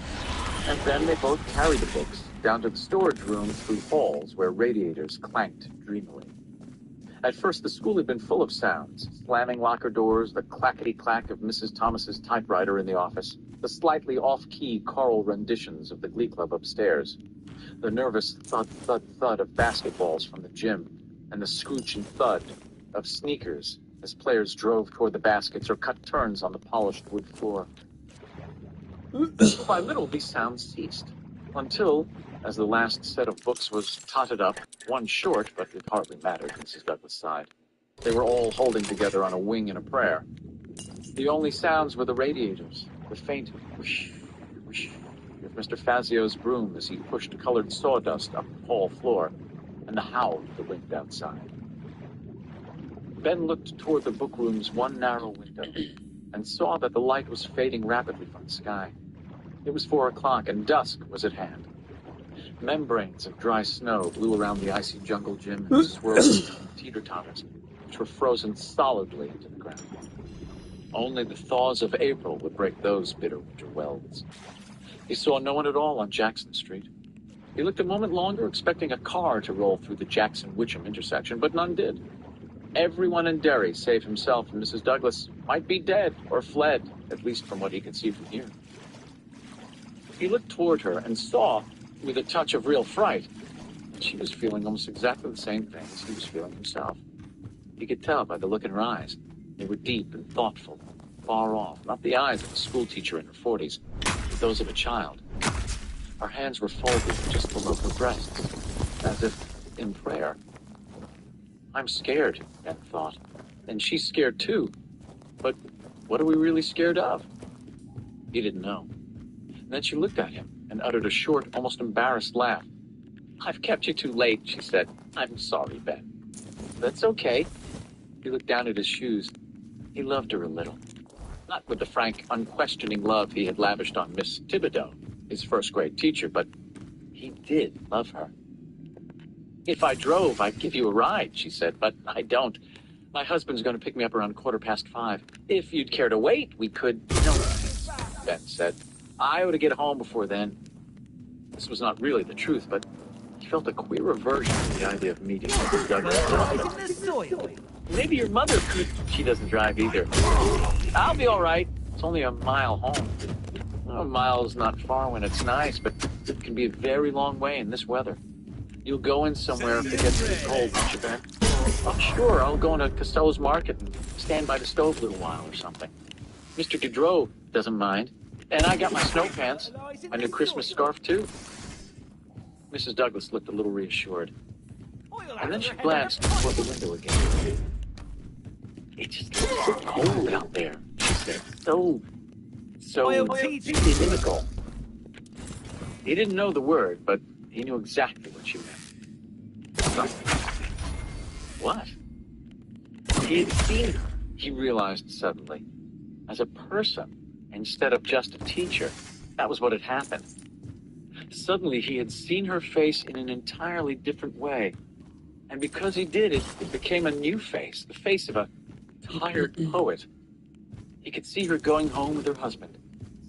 And then they both carried the books down to the storage room through halls where radiators clanked dreamily. At first, the school had been full of sounds, slamming locker doors, the clackety-clack of Mrs. Thomas's typewriter in the office, the slightly off-key choral renditions of the glee club upstairs, the nervous thud-thud-thud of basketballs from the gym, and the scrooch and thud of sneakers as players drove toward the baskets or cut turns on the polished wood floor. Little by little, these sounds ceased, until, as the last set of books was totted up, one short, but it hardly mattered, Mrs. Douglas sighed. They were all holding together on a wing in a prayer. The only sounds were the radiators, the faint whoosh, whoosh of Mr. Fazio's broom as he pushed colored sawdust up the hall floor, and the howl of the wind outside. Ben looked toward the bookroom's one narrow window and saw that the light was fading rapidly from the sky. It was 4 o'clock, and dusk was at hand. Membranes of dry snow blew around the icy jungle gym and swirled teeter-totters, which were frozen solidly into the ground. Only the thaws of April would break those bitter winter welds. He saw no one at all on Jackson Street. He looked a moment longer, expecting a car to roll through the Jackson-Witcham intersection, but none did. Everyone in Derry, save himself and Mrs. Douglas, might be dead or fled, at least from what he could see from here. He looked toward her and saw, with a touch of real fright, that she was feeling almost exactly the same things he was feeling himself. He could tell by the look in her eyes. They were deep and thoughtful, far off, not the eyes of a schoolteacher in her 40s, but those of a child. Her hands were folded just below her breasts, as if in prayer. "I'm scared," Ben thought, "and she's scared too. But what are we really scared of?" He didn't know. And then she looked at him and uttered a short, almost embarrassed laugh. "I've kept you too late," she said. "I'm sorry, Ben." "That's okay." He looked down at his shoes. He loved her a little. Not with the frank, unquestioning love he had lavished on Miss Thibodeau, his first-grade teacher, but he did love her. "If I drove, I'd give you a ride," she said, "but I don't. My husband's going to pick me up around 5:15. If you'd care to wait, we could..." "No," Ben said. "I ought to get home before then." This was not really the truth, but he felt a queer aversion to the idea of meeting Mrs. Douglas. "Maybe your mother could..." "She doesn't drive either." "I'll be all right. It's only a mile home." "A mile's not far when it's nice, but it can be a very long way in this weather." "You'll go in somewhere if it gets too cold, won't you, Ben?" "Oh, sure. I'll go into Costello's Market and stand by the stove a little while or something. Mr. Gaudreau doesn't mind. And I got my snow pants. My new Christmas scarf, too." Mrs. Douglas looked a little reassured. And then she glanced toward the window again. "It just gets so cold out there," she said. So inimical. He didn't know the word, but he knew exactly what she meant. Something. What? He had seen her, he realized suddenly, as a person instead of just a teacher. That was what had happened. Suddenly, he had seen her face in an entirely different way. And because he did, it became a new face, the face of a tired poet. He could see her going home with her husband,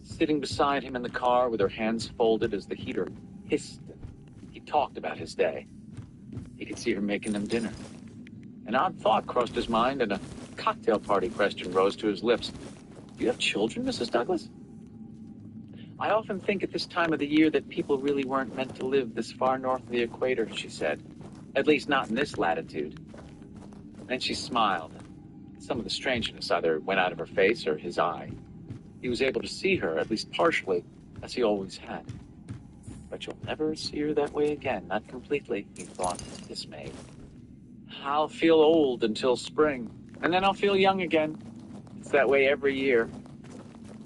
sitting beside him in the car with her hands folded as the heater hissed. He talked about his day. He could see her making them dinner. An odd thought crossed his mind, and a cocktail party question rose to his lips. "Do you have children, Mrs. Douglas?" "I often think at this time of the year that people really weren't meant to live this far north of the equator," she said. "At least not in this latitude." Then she smiled. Some of the strangeness either went out of her face or his eye. He was able to see her, at least partially, as he always had. But you'll never see her that way again, not completely, he thought, dismayed. I'll feel old until spring, and then I'll feel young again. It's that way every year.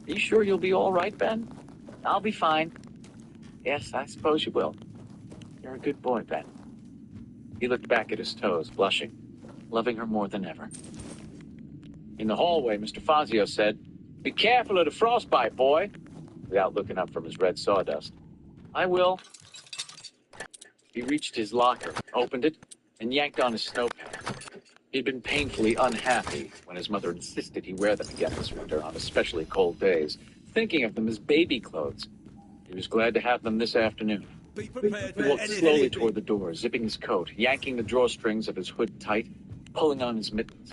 Are you sure you'll be all right, Ben? I'll be fine. Yes, I suppose you will. You're a good boy, Ben. He looked back at his toes, blushing, loving her more than ever. In the hallway, Mr. Fazio said, "Be careful of the frostbite, boy," without looking up from his red sawdust. "I will." He reached his locker, opened it, and yanked on his snow pants. He'd been painfully unhappy when his mother insisted he wear them again this winter on especially cold days, thinking of them as baby clothes. He was glad to have them this afternoon. Be prepared He for walked anything. slowly toward the door, zipping his coat, yanking the drawstrings of his hood tight, pulling on his mittens.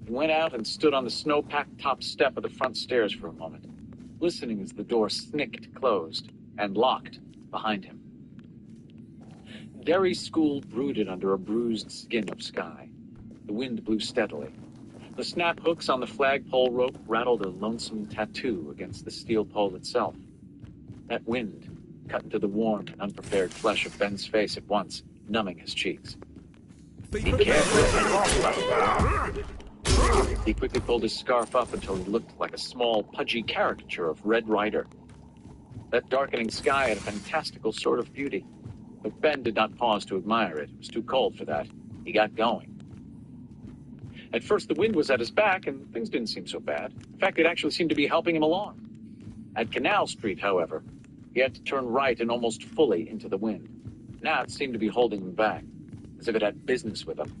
He went out and stood on the snow-packed top step of the front stairs for a moment, listening as the door snicked closed and locked behind him. Derry School brooded under a bruised skin of sky. The wind blew steadily. The snap hooks on the flagpole rope rattled a lonesome tattoo against the steel pole itself. That wind cut into the warm and unprepared flesh of Ben's face at once, numbing his cheeks. Be Be prepared for careful. He quickly pulled his scarf up until he looked like a small, pudgy caricature of Red Rider. That darkening sky had a fantastical sort of beauty, but Ben did not pause to admire it. It was too cold for that. He got going. At first, the wind was at his back, and things didn't seem so bad. In fact, it actually seemed to be helping him along. At Canal Street, however, he had to turn right and almost fully into the wind. Now it seemed to be holding him back, as if it had business with him.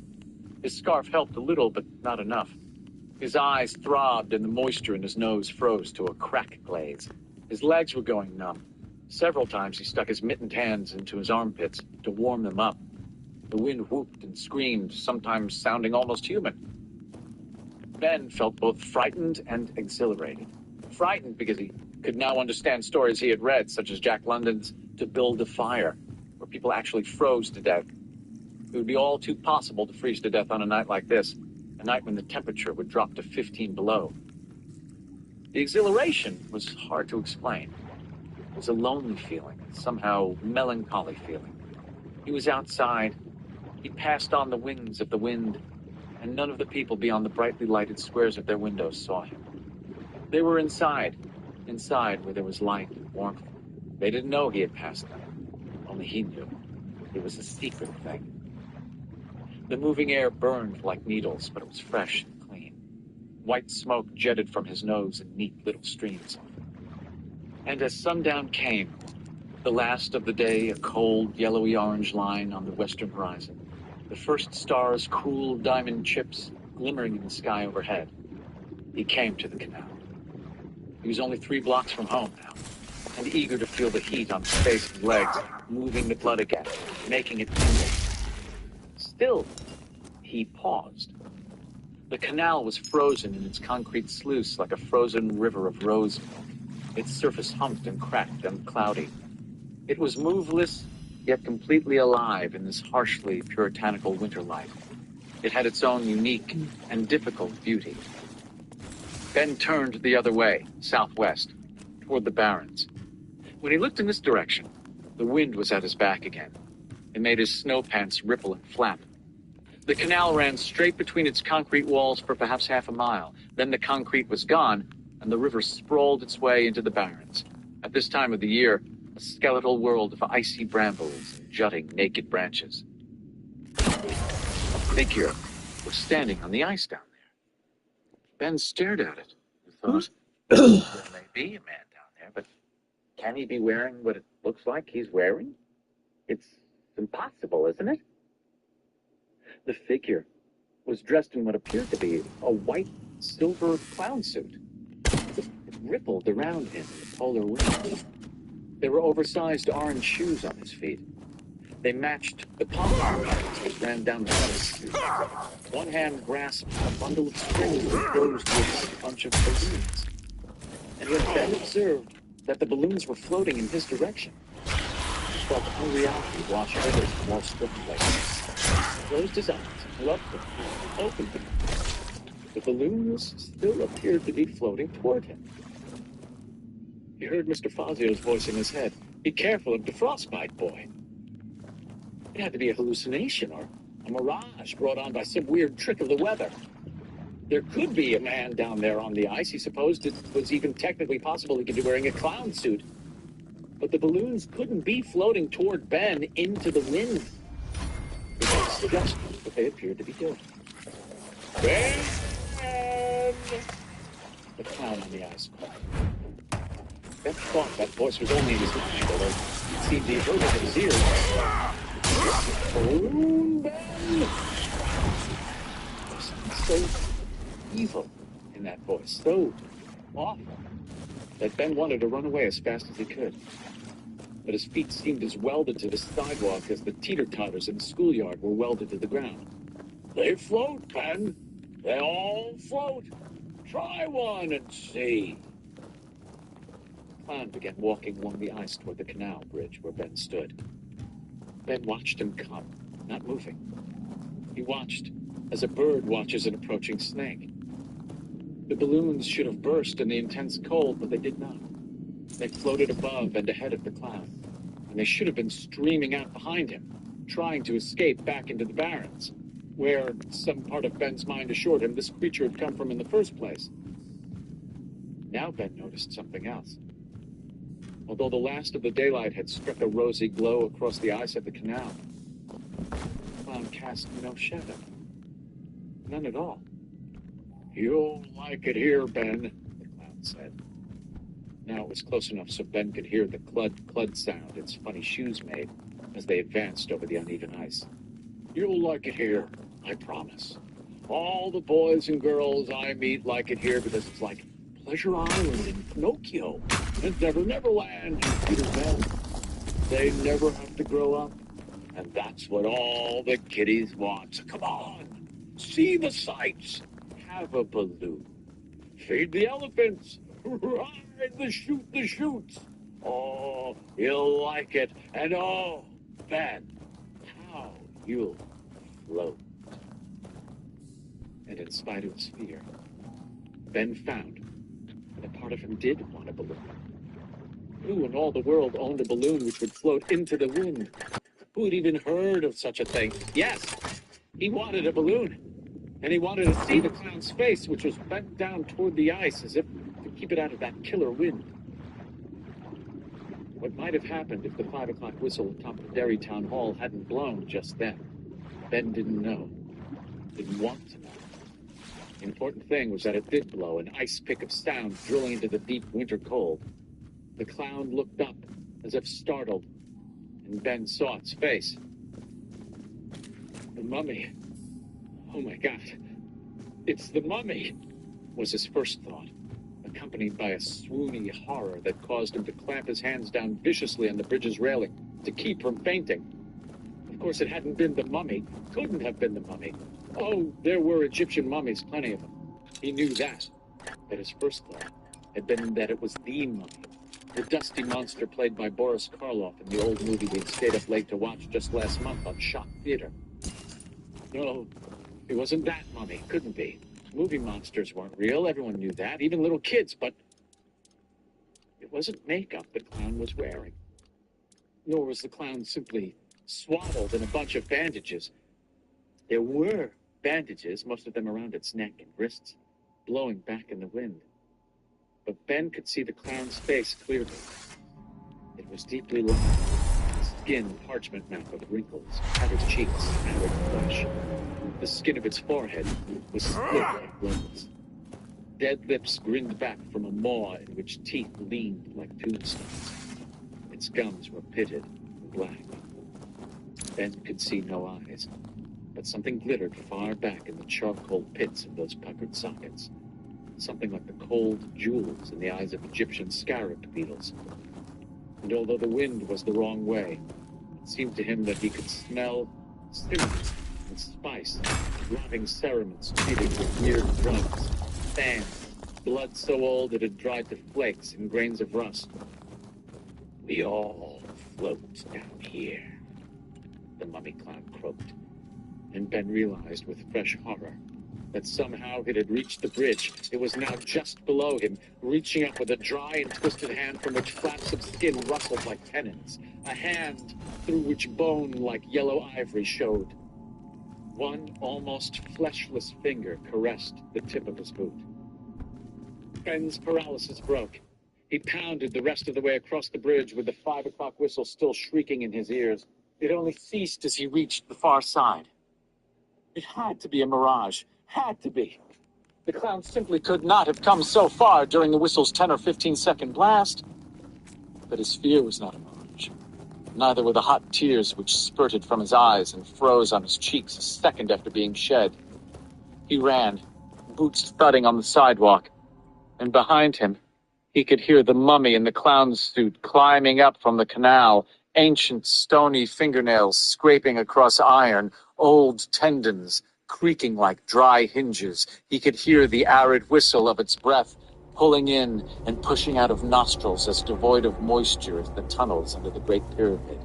His scarf helped a little, but not enough. His eyes throbbed, and the moisture in his nose froze to a crack glaze. His legs were going numb. Several times he stuck his mittened hands into his armpits to warm them up. The wind whooped and screamed, sometimes sounding almost human. Ben felt both frightened and exhilarated. Frightened because he could now understand stories he had read, such as Jack London's To Build a Fire, where people actually froze to death. It would be all too possible to freeze to death on a night like this, a night when the temperature would drop to 15 below. The exhilaration was hard to explain. It was a lonely feeling, somehow melancholy feeling. He was outside. He passed on the wings of the wind, and none of the people beyond the brightly lighted squares of their windows saw him. They were inside where there was light and warmth. They didn't know he had passed them. Only he knew. It was a secret thing. The moving air burned like needles, but it was fresh and clean. White smoke jetted from his nose in neat little streams. And as sundown came, the last of the day, a cold, yellowy-orange line on the western horizon, the first stars, cool diamond chips, glimmering in the sky overhead, he came to the canal. He was only 3 blocks from home now, and eager to feel the heat on his face and legs, moving the blood again, making it tingle. Still, he paused. The canal was frozen in its concrete sluice like a frozen river of rose milk, its surface humped and cracked and cloudy. It was moveless, yet completely alive in this harshly puritanical winter light. It had its own unique and difficult beauty. Ben turned the other way, southwest, toward the barrens. When he looked in this direction, the wind was at his back again. It made his snow pants ripple and flap. The canal ran straight between its concrete walls for perhaps half a mile. Then the concrete was gone, and the river sprawled its way into the barrens. At this time of the year, a skeletal world of icy brambles and jutting naked branches. A figure was standing on the ice down there. Ben stared at it and thought, there may be a man down there, but can he be wearing what it looks like he's wearing? It's impossible, isn't it? The figure was dressed in what appeared to be a white silver clown suit. It rippled around him in the polar wind. There were oversized orange shoes on his feet. They matched the palm lines which ran down the front. One hand grasped a bundle of strings that closed with a bunch of balloons. And when Ben observed that the balloons were floating in his direction, he felt unreality wash over him more swiftly. He closed his eyes, rubbed them, opened them. The balloons still appeared to be floating toward him. He heard Mr. Fazio's voice in his head. Be careful of the frostbite, boy. It had to be a hallucination or a mirage brought on by some weird trick of the weather. There could be a man down there on the ice. He supposed it was even technically possible he could be wearing a clown suit. But the balloons couldn't be floating toward Ben into the wind. It was just what they appeared to be doing. Ben! The clown on the ice cried. Ben thought that voice was only in his mind, although it seemed he heard it in his ears. Balloon Ben! There's something so evil in that voice, so awful, that Ben wanted to run away as fast as he could. But his feet seemed as welded to the sidewalk as the teeter-totters in the schoolyard were welded to the ground. They float, Ben. They all float. Try one and see. The clown began walking along the ice toward the canal bridge where Ben stood. Ben watched him come, not moving. He watched as a bird watches an approaching snake. The balloons should have burst in the intense cold, but they did not. They floated above and ahead of the clown, and they should have been streaming out behind him, trying to escape back into the barrens, where some part of Ben's mind assured him this creature had come from in the first place. Now Ben noticed something else. Although the last of the daylight had struck a rosy glow across the ice of the canal, the clown cast no shadow. None at all. You'll like it here, Ben, the clown said. Now it was close enough so Ben could hear the clud sound its funny shoes made as they advanced over the uneven ice. You'll like it here, I promise. All the boys and girls I meet like it here because it's like Pleasure Island in Pinocchio and Never Neverland in Peter Pan. They never have to grow up, and that's what all the kiddies want. So come on, see the sights, have a balloon, feed the elephants, ride the chutes. Oh, you'll like it, and oh, Ben, how you'll float. And in spite of his fear, Ben found that a part of him did want a balloon. Who in all the world owned a balloon which would float into the wind? Who had even heard of such a thing? Yes, he wanted a balloon. And he wanted to see the clown's face, which was bent down toward the ice as if to keep it out of that killer wind. What might have happened if the 5 o'clock whistle atop the Derry Town Hall hadn't blown just then? Ben didn't know. Didn't want to know. The important thing was that it did blow, an ice pick of sound drilling into the deep winter cold. The clown looked up, as if startled, and Ben saw its face. The mummy. Oh my God. It's the mummy, was his first thought, accompanied by a swoony horror that caused him to clamp his hands down viciously on the bridge's railing to keep from fainting. Of course, it hadn't been the mummy. Couldn't have been the mummy. Oh, there were Egyptian mummies, plenty of them. He knew that. But his first thought had been that it was the mummy, the dusty monster played by Boris Karloff in the old movie we'd stayed up late to watch just last month on Shock Theater. No, it wasn't that mummy. Couldn't be. Movie monsters weren't real. Everyone knew that, even little kids. But it wasn't makeup the clown was wearing. Nor was the clown simply swaddled in a bunch of bandages. There were bandages, most of them around its neck and wrists, blowing back in the wind. But Ben could see the clown's face clearly. It was deeply lined, skin parchment map of wrinkles, tattered cheeks, tattered flesh. The skin of its forehead was split like blades. Dead lips grinned back from a maw in which teeth leaned like tombstones. Its gums were pitted and black. Ben could see no eyes, but something glittered far back in the charcoal pits of those puckered sockets. Something like the cold jewels in the eyes of Egyptian scarab beetles. And although the wind was the wrong way, it seemed to him that he could smell cinnamon and spice, rotting cerements treated with weird drugs, fans, blood so old it had dried to flakes and grains of rust. We all float down here, the mummy clown croaked, and Ben realized with fresh horror that somehow it had reached the bridge. It was now just below him, reaching up with a dry and twisted hand from which flaps of skin rustled like pennons, a hand through which bone like yellow ivory showed. One almost fleshless finger caressed the tip of his boot. Ben's paralysis broke. He pounded the rest of the way across the bridge with the 5 o'clock whistle still shrieking in his ears. It only ceased as he reached the far side. It had to be a mirage. Had to be. The clown simply could not have come so far during the whistle's 10 or 15-second blast. But his fear was not a mirage. Neither were the hot tears which spurted from his eyes and froze on his cheeks a second after being shed. He ran, boots thudding on the sidewalk, and behind him, he could hear the mummy in the clown suit climbing up from the canal, ancient stony fingernails scraping across iron, old tendons creaking like dry hinges. He could hear the arid whistle of its breath pulling in and pushing out of nostrils as devoid of moisture as the tunnels under the Great Pyramid.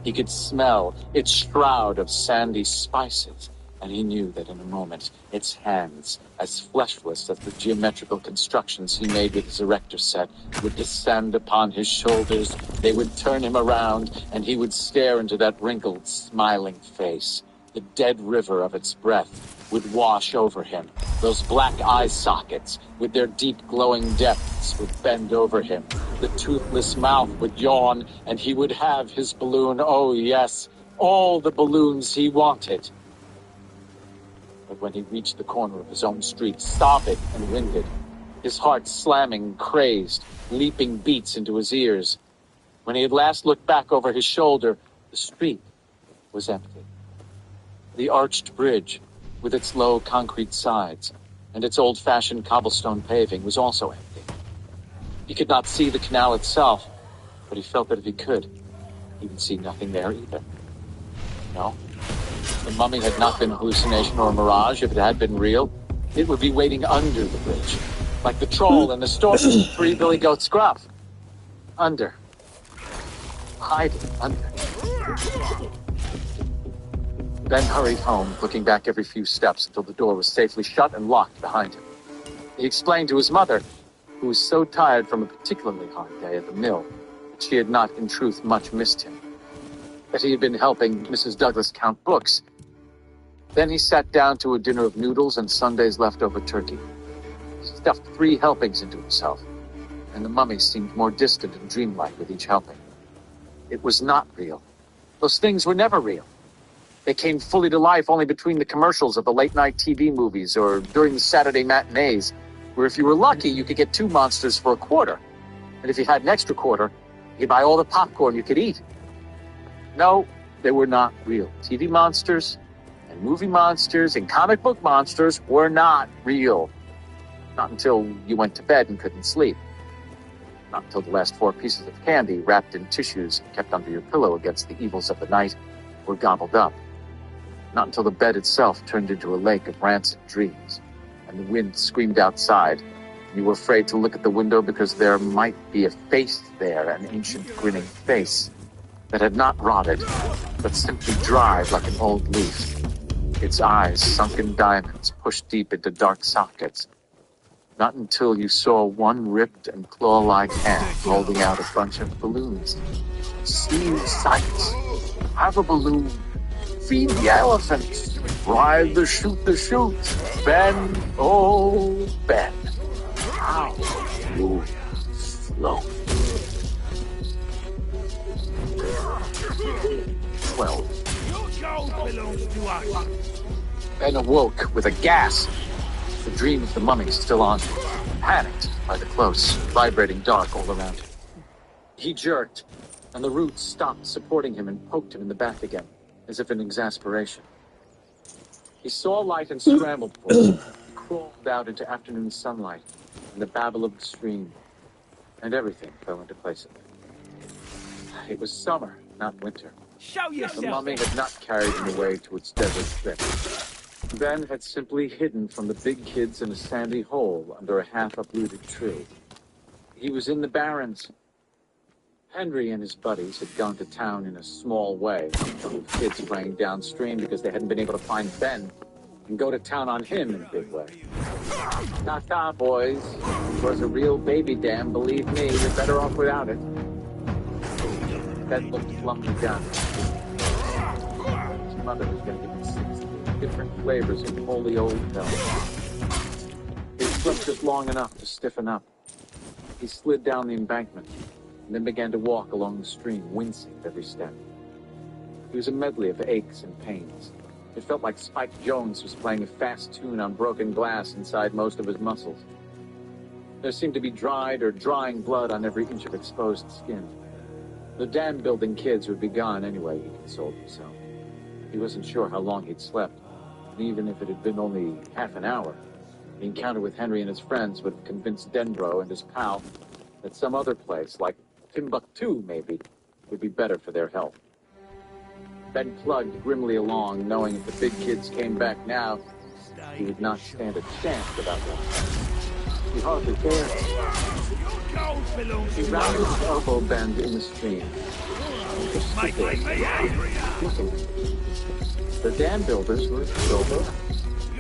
He could smell its shroud of sandy spices, and he knew that in a moment its hands, as fleshless as the geometrical constructions he made with his erector set, would descend upon his shoulders. They would turn him around, and he would stare into that wrinkled, smiling face. The dead river of its breath would wash over him. Those black eye sockets, with their deep glowing depths, would bend over him. The toothless mouth would yawn, and he would have his balloon. Oh, yes, all the balloons he wanted. But when he reached the corner of his own street, sobbing and winded, his heart slamming, crazed, leaping beats into his ears, when he at last looked back over his shoulder, the street was empty. The arched bridge, with its low concrete sides and its old-fashioned cobblestone paving, was also empty. He could not see the canal itself, but he felt that if he could, he would see nothing there either. No, the mummy had not been a hallucination or a mirage. If it had been real, it would be waiting under the bridge, like the troll in the story of Three Billy Goat Scruff. Under. Hiding under. Ben hurried home, looking back every few steps until the door was safely shut and locked behind him. He explained to his mother, who was so tired from a particularly hard day at the mill that she had not, in truth, much missed him, that he had been helping Mrs. Douglas count books. Then he sat down to a dinner of noodles and Sunday's leftover turkey. He stuffed 3 helpings into himself, and the mummy seemed more distant and dreamlike with each helping. It was not real. Those things were never real. They came fully to life only between the commercials of the late-night TV movies or during the Saturday matinees, where if you were lucky, you could get 2 monsters for a quarter. And if you had an extra quarter, you could buy all the popcorn you could eat. No, they were not real. TV monsters and movie monsters and comic book monsters were not real. Not until you went to bed and couldn't sleep. Not until the last 4 pieces of candy wrapped in tissues and kept under your pillow against the evils of the night were gobbled up. Not until the bed itself turned into a lake of rancid dreams, and the wind screamed outside, and you were afraid to look at the window because there might be a face there, an ancient grinning face that had not rotted, but simply dried like an old leaf, its eyes sunken diamonds pushed deep into dark sockets. Not until you saw one ripped and claw-like hand holding out a bunch of balloons. See sights. Have a balloon. Feed the elephants. Ride the shoot. Ben, oh, Ben. How you float. 12. Your gold belongs to us. Ben awoke with a gasp. The dream of the mummy still on him, panicked by the close, vibrating dark all around him. He jerked, and the roots stopped supporting him and poked him in the back again, as if in exasperation. He saw light and scrambled for it. He crawled out into afternoon sunlight and the babble of the stream, and everything fell into place again. It was summer, not winter. Show yourself. The mummy had not carried him away to its desert trip. Ben had simply hidden from the big kids in a sandy hole under a half-uprooted tree. He was in the barrens. Henry and his buddies had gone to town in a small way, with kids playing downstream because they hadn't been able to find Ben. and go to town on him in a big way. Ta-ta, boys. It was a real baby dam, believe me. You're better off without it. Ben looked glumly down. His mother was going to give him 6 different flavors of holy old hell. He slept just long enough to stiffen up. He slid down the embankment and then began to walk along the stream, wincing at every step. He was a medley of aches and pains. It felt like Spike Jones was playing a fast tune on broken glass inside most of his muscles. There seemed to be dried or drying blood on every inch of exposed skin. The dam-building kids would be gone anyway, he consoled himself. He wasn't sure how long he'd slept, and even if it had been only half an hour, the encounter with Henry and his friends would have convinced Denbro and his pal that some other place, like Timbuktu maybe, would be better for their health. Ben plugged grimly along, knowing if the big kids came back now, he would not stand a chance without them. He hardly cared. He rounded his elbow bend in the stream. The dam builders were still there.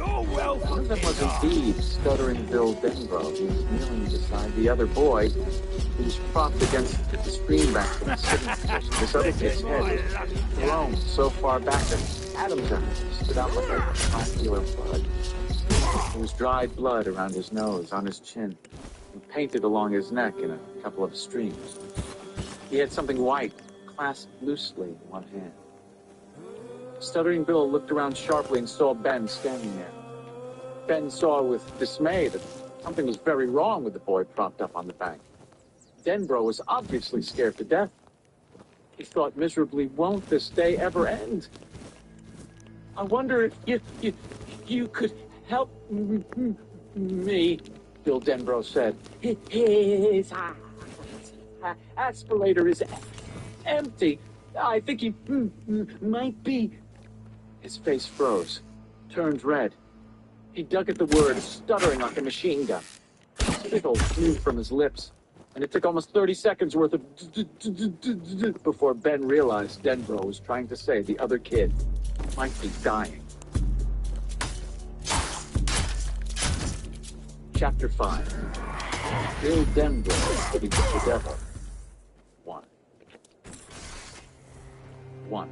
One of them was indeed Stuttering Bill Denbro. He was kneeling beside the other boy, who was propped against the stream bank from the sitting position. This other kid's head was thrown so far back that Adam's eyes stood out like a triangular bud. There was dried blood around his nose, on his chin, and painted along his neck in a couple of streams. He had something white clasped loosely in one hand. Stuttering Bill looked around sharply and saw Ben standing there. Ben saw with dismay that something was very wrong with the boy propped up on the bank. Denbro was obviously scared to death. He thought miserably, won't this day ever end? I wonder if you could help me, Bill Denbro said. His aspirator is empty. I think he might be. His face froze, turned red. He dug at the word, stuttering like a machine gun. Spittle flew from his lips, and it took almost 30 seconds worth of before Ben realized Denbro was trying to say the other kid might be dying. Chapter 5. Bill Denbro sitting with the devil. 1.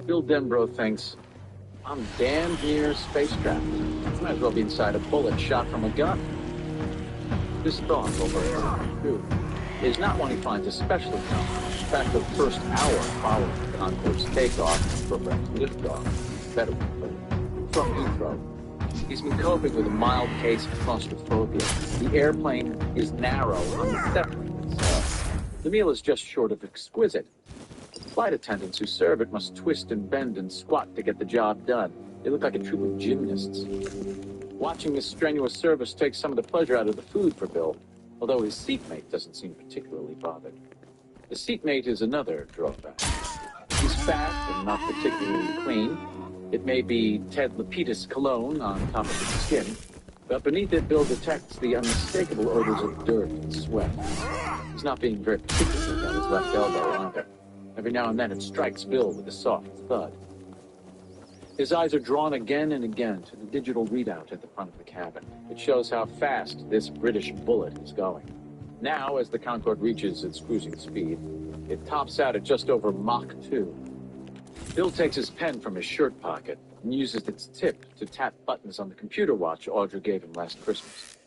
Bill Denbro thinks, I'm damn near spacecraft. Might as well be inside a bullet shot from a gun. This thought, although true, is not one he finds especially common. In fact, the first hour following the Concorde's takeoff and programmed liftoff, better from Heathrow, he's been coping with a mild case of claustrophobia. The airplane is narrow on the settling itself. The meal is just short of exquisite. Flight attendants who serve it must twist and bend and squat to get the job done. They look like a troupe of gymnasts. Watching this strenuous service takes some of the pleasure out of the food for Bill, although his seatmate doesn't seem particularly bothered. The seatmate is another drawback. He's fat and not particularly clean. It may be Ted Lapidus cologne on top of his skin, but beneath it, Bill detects the unmistakable odors of dirt and sweat. He's not being very particular about his left elbow either. Every now and then it strikes Bill with a soft thud. His eyes are drawn again and again to the digital readout at the front of the cabin. It shows how fast this British bullet is going. Now, as the Concorde reaches its cruising speed, it tops out at just over Mach 2. Bill takes his pen from his shirt pocket and uses its tip to tap buttons on the computer watch Audra gave him last Christmas.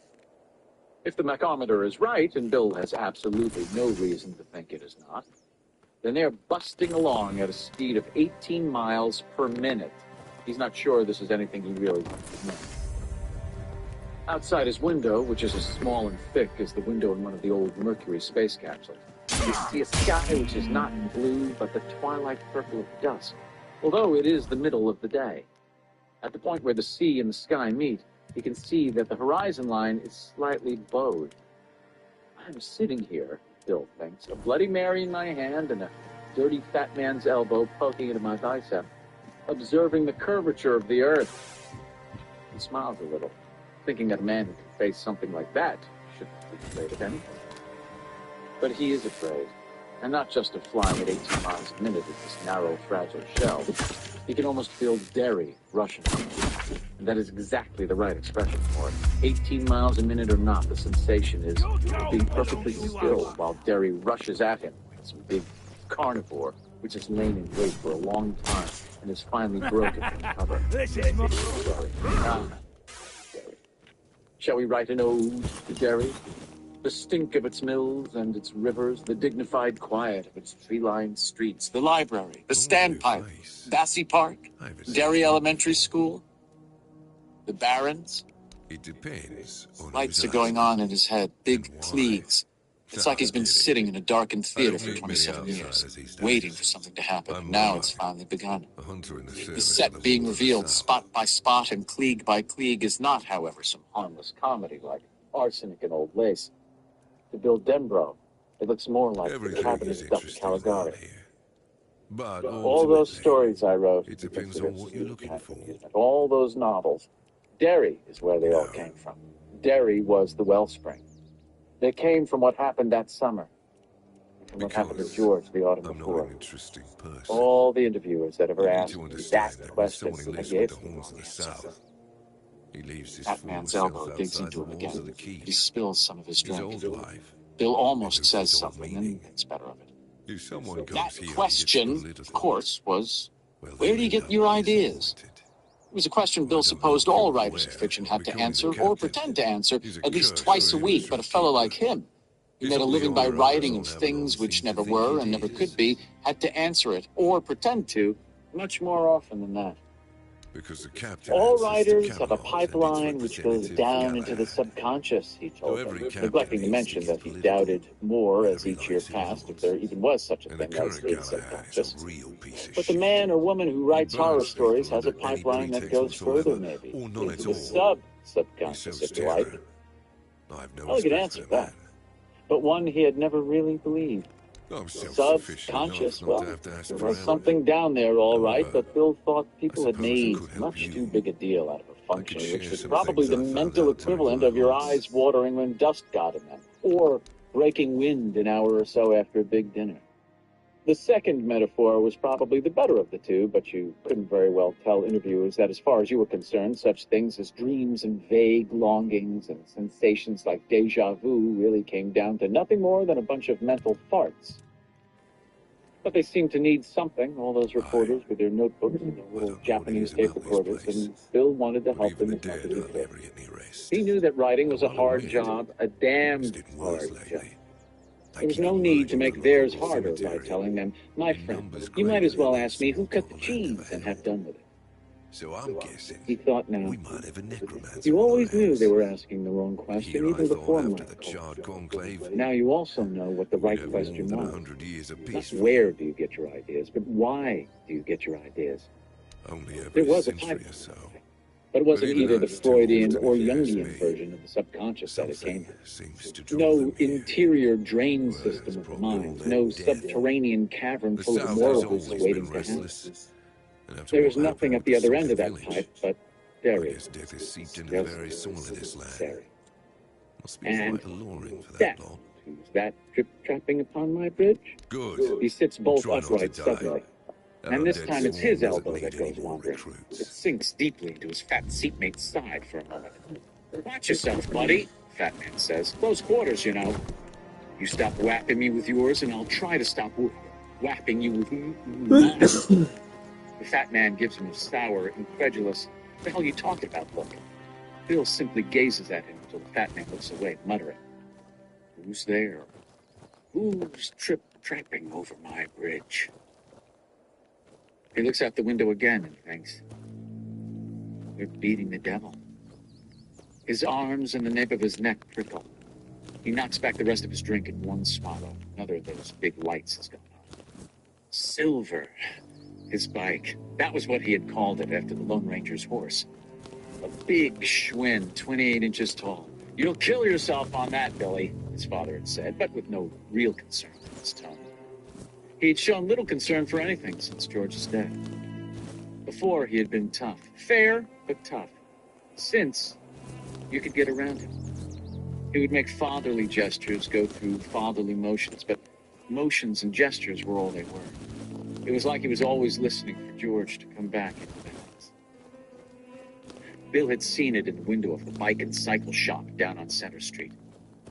If the machometer is right, and Bill has absolutely no reason to think it is not, then they're busting along at a speed of 18 miles per minute. He's not sure this is anything he really wants to know. Outside his window, which is as small and thick as the window in one of the old Mercury space capsules, you see a sky which is not blue, but the twilight purple of dusk, although it is the middle of the day. At the point where the sea and the sky meet, you can see that the horizon line is slightly bowed. I'm sitting here, Bill thinks, a Bloody Mary in my hand and a dirty fat man's elbow poking into my bicep, observing the curvature of the earth. He smiles a little, thinking that a man who can face something like that shouldn't be afraid of anything. But he is afraid. And not just to fly at 18 miles a minute at this narrow, fragile shell. He can almost feel Derry rushing. And that is exactly the right expression for it. 18 miles a minute or not, the sensation is being perfectly still while Derry rushes at him. Some big carnivore, which has lain in wait for a long time and is finally broken from cover. Derry. Shall we write an ode to Derry? The stink of its mills and its rivers, the dignified quiet of its tree-lined streets, the library, the standpipe, Bassey Park, Derry Elementary School, the barrens. It depends on Lights are going on in his head, big cleagues. It's like he's been sitting in a darkened theater for 27 years, waiting for something to happen, and now it's finally begun. The set being revealed spot by spot and clique by clique is not, however, some harmless comedy like Arsenic and Old Lace. To Bill Denbrough, it looks more like the cabinet of Dr. Caligari. But All those stories I wrote, it depends on what you're looking for. all those novels, Derry is where they all came from. Derry was the wellspring. They came from what happened that summer, from what happened to George the autumn I'm not before. an interesting person. All the interviewers that ever You need asked to me understand that that when question, someone I lives gave with the them horns of the the south, he leaves his That former man's self elbow digs outside into the him walls again. of the keep. He spills some of his His drink. old life. Bill almost It says loses all something meaning. and thinks better of it. If someone That comes here and question, gets of political, course, was, well, where do you they get know your what is ideas? wanted. It was a question Well, Bill I don't supposed know if all you're writers of aware, fiction but had to becoming answer the or captain pretend to answer is a at least curse twice for a any week, but a fellow shopkeeper. like him, who Is made a all the living by other writing owners of on things Avalon which seem to never think were it and never is? could be, had to answer it or pretend to much more often than that. Because the captain All answers to writers have a Camelot and its pipeline which goes representative, down into the Galahad. subconscious, he So told every them, captain neglecting to needs mention to that get he political, doubted more whether as he each year likes it or passed if not. there even was such a And the thing as current his Galahad is subconscious. a real piece of But the shit. man or woman who He writes horror burns stories people has a under any pipeline that pretext goes further, whatsoever, maybe, or none into at the all. He sub-subconscious, sows if you like. terror. I've no Elegant respect answer, for that that. man. But one he had never really believed. I'm self-sufficient enough Subconscious, not well, to have to ask there for was help. something down there, all right, However, but Bill thought people had suppose I made could help much you. too big a deal out of a I could function share which was some probably things the I found mental out during equivalent my of your hunts. eyes watering when dust got in them, or breaking wind an hour or so after a big dinner. The second metaphor was probably the better of the two, but you couldn't very well tell interviewers that as far as you were concerned, such things as dreams and vague longings and sensations like deja vu really came down to nothing more than a bunch of mental farts. But they seemed to need something, all those reporters with their notebooks and their little Japanese tape recorders, and Bill wanted to But help even them the as much dead as he hardly could. ever get any rest. He knew that writing was a I'm hard weird. job, a It's damned getting hard worse job. lately. There was no need to make theirs harder by telling them, my friend, you might as well ask me who cut the cheese and have done with it. So I'm guessing He thought now, we might have a necromancer you on our always knew hands. they were asking the wrong question, Here I even thought before after my the charred conclave, Now you also know what the we'd right have question more than was. 100 years of Not peace. where do you get your ideas, but why do you get your ideas? Only There every was a century type, or so. but it wasn't even either the that's too Freudian often, or if you ask Jungian me. version of the subconscious that it came Something seems to from. draw No them here. interior drain Well, system it's of the probably all mind, that no death. subterranean cavern The full of South has morals always waiting been to happen. restless. And after There what is nothing happened at with the other end Sulphur of that village, pipe but I Derry. guess death is seeped into the Yes, very soul of this land. Derry. Must be And quite alluring for that that, lot. who's that drip-trapping upon my bridge? Good. He sits bolt Try not to upright die. suddenly. That And this undead time it's swarm his doesn't elbow need that any goes more wandering. It recruits. sinks deeply into his fat seatmate's side for a moment. Watch yourself, buddy, Fat Man says. Close quarters, you know. You stop whapping me with yours, and I'll try to stop whapping you with mine. The Fat Man gives him a sour, incredulous, what the hell are you talking about look? Bill simply gazes at him until the Fat Man looks away, muttering, who's there? Who's trip-trapping over my bridge? He looks out the window again and thinks, they're beating the devil. His arms and the nape of his neck prickle. He knocks back the rest of his drink in one swallow. Another of those big lights has gone on. Silver, his bike. That was what he had called it after the Lone Ranger's horse. A big Schwinn, 28 inches tall. You'll kill yourself on that, Billy, his father had said, but with no real concern in his tone. He had shown little concern for anything since George's death. Before, he had been tough. Fair, but tough. Since, you could get around him. He would make fatherly gestures, go through fatherly motions, but Motions and gestures were all they were. It was like he was always listening for George to come back into balance. Bill had seen it in the window of the bike and cycle shop down on Center Street.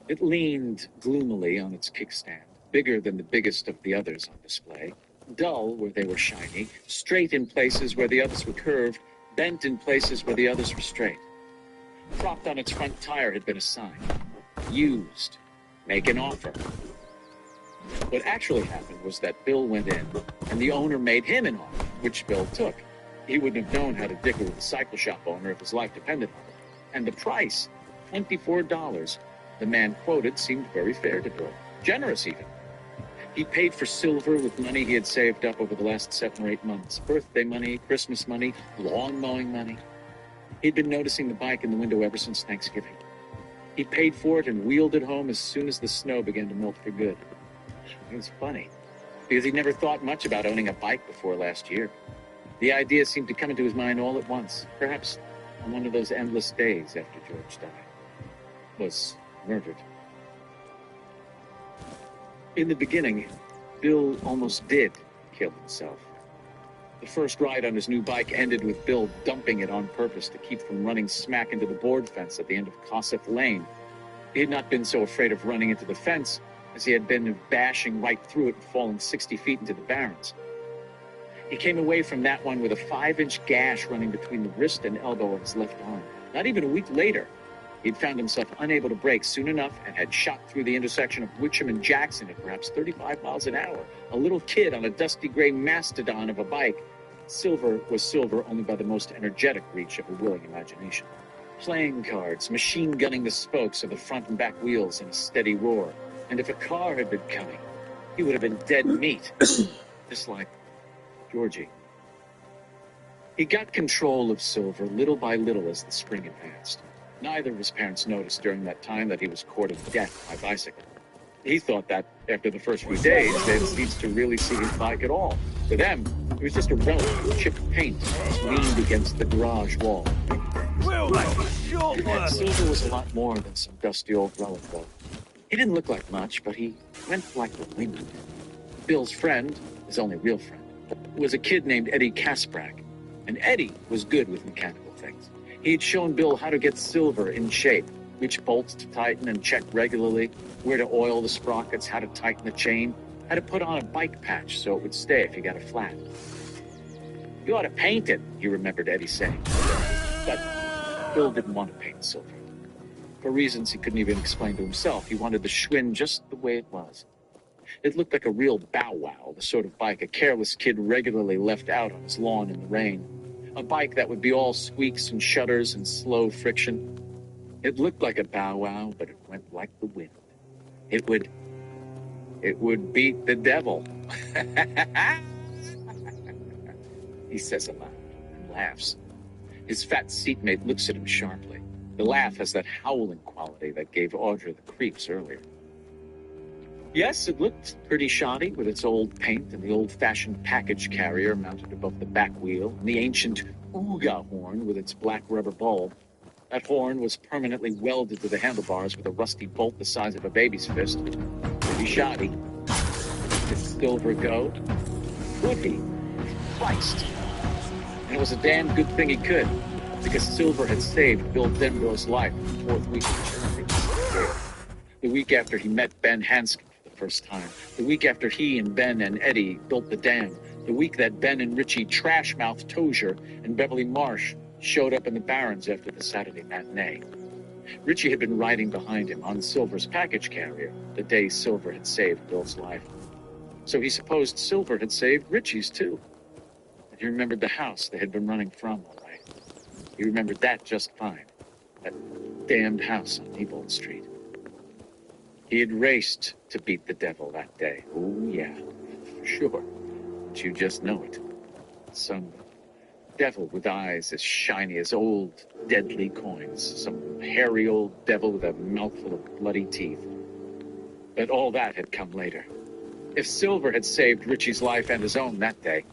It leaned gloomily on its kickstand, bigger than the biggest of the others on display, dull where they were shiny, straight in places where the others were curved, bent in places where the others were straight. Propped on its front tire had been a sign. Used. Make an offer. What actually happened was that Bill went in, and the owner made him an offer, which Bill took. He wouldn't have known how to dicker with the cycle shop owner if his life depended on it. And the price, $24, the man quoted, seemed very fair to Bill. Generous, even. He paid for silver with money he had saved up over the last 7 or 8 months. Birthday money, Christmas money, lawn mowing money. He'd been noticing the bike in the window ever since Thanksgiving. He paid for it and wheeled it home as soon as the snow began to melt for good. It was funny, because he'd never thought much about owning a bike before last year. The idea seemed to come into his mind all at once, perhaps on one of those endless days after George died. Was murdered. In the beginning, Bill almost did kill himself. The first ride on his new bike ended with Bill dumping it on purpose to keep from running smack into the board fence at the end of Cossack Lane. He had not been so afraid of running into the fence as he had been of bashing right through it and falling 60 feet into the barrens. He came away from that one with a 5-inch gash running between the wrist and elbow of his left arm. Not even a week later, he'd found himself unable to brake soon enough and had shot through the intersection of Witcham and Jackson at perhaps 35 miles an hour. A little kid on a dusty gray mastodon of a bike. Silver was silver only by the most energetic reach of a willing imagination. Playing cards, machine gunning the spokes of the front and back wheels in a steady roar. And if a car had been coming, he would have been dead meat. Just like Georgie. He got control of Silver little by little as the spring advanced. Neither of his parents noticed during that time that he was courting death by bicycle. He thought that after the first few days, they had ceased to really see his bike at all. To them, it was just a relic of chipped paint leaned against the garage wall. Silver was a lot more than some dusty old relic, though. He didn't look like much, but he went like the wind. Bill's friend, his only real friend, was a kid named Eddie Kasprak, and Eddie was good with mechanical things. He'd shown Bill how to get Silver in shape, which bolts to tighten and check regularly, where to oil the sprockets, how to tighten the chain, how to put on a bike patch so it would stay if you got a flat. You ought to paint it, he remembered Eddie saying. But Bill didn't want to paint Silver. For reasons he couldn't even explain to himself, he wanted the Schwinn just the way it was. It looked like a real bow wow, the sort of bike a careless kid regularly left out on his lawn in the rain. A bike that would be all squeaks and shudders and slow friction. It looked like a bow wow, but it went like the wind. It would beat the devil. He says aloud and laughs. His fat seatmate looks at him sharply. The laugh has that howling quality that gave Audra the creeps earlier. Yes, it looked pretty shoddy with its old paint and the old-fashioned package carrier mounted above the back wheel and the ancient Ooga horn with its black rubber bulb. That horn was permanently welded to the handlebars with a rusty bolt the size of a baby's fist. Pretty shoddy. Did Silver go? Would he? Christ. And it was a damn good thing he could, because Silver had saved Bill Denborough's life in the 4th week of Tainted Grail. The week after he met Ben Hanscom for the first time. The week after he and Ben and Eddie built the dam. The week that Ben and Richie trash-mouthed Tozier and Beverly Marsh showed up in the Barrens after the Saturday matinee. Richie had been riding behind him on Silver's package carrier the day Silver had saved Bill's life. So he supposed Silver had saved Richie's too. And he remembered the house they had been running from all right. He remembered that just fine. That damned house on Neibolt Street. He had raced to beat the devil that day. Oh, yeah, for sure. But you just know it. Some devil with eyes as shiny as old, deadly coins. Some hairy old devil with a mouthful of bloody teeth. But all that had come later. If Silver had saved Richie's life and his own that day,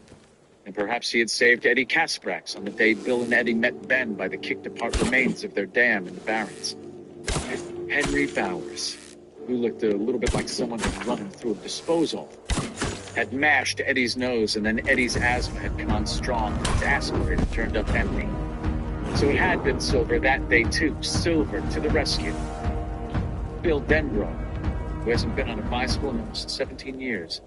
then perhaps he had saved Eddie Kasprak's on the day Bill and Eddie met Ben by the kicked-apart remains of their dam in the Barrens. Henry Bowers. who looked a little bit like someone had run him through a disposal, had mashed Eddie's nose, and then Eddie's asthma had come on strong, his aspirator had turned up empty. So it had been Silver that day too. Silver to the rescue. Bill Denbrough, who hasn't been on a bicycle in almost 17 years,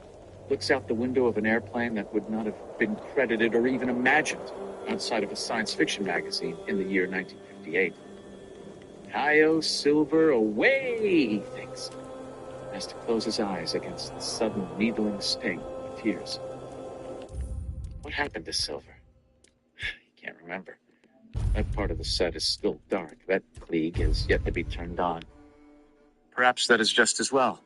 looks out the window of an airplane that would not have been credited or even imagined outside of a science fiction magazine in the year 1958. Hi-yo, Silver, away, he thinks, and has to close his eyes against the sudden needling sting of tears. What happened to Silver? He can't remember. That part of the set is still dark. That Klieg has yet to be turned on. Perhaps that is just as well.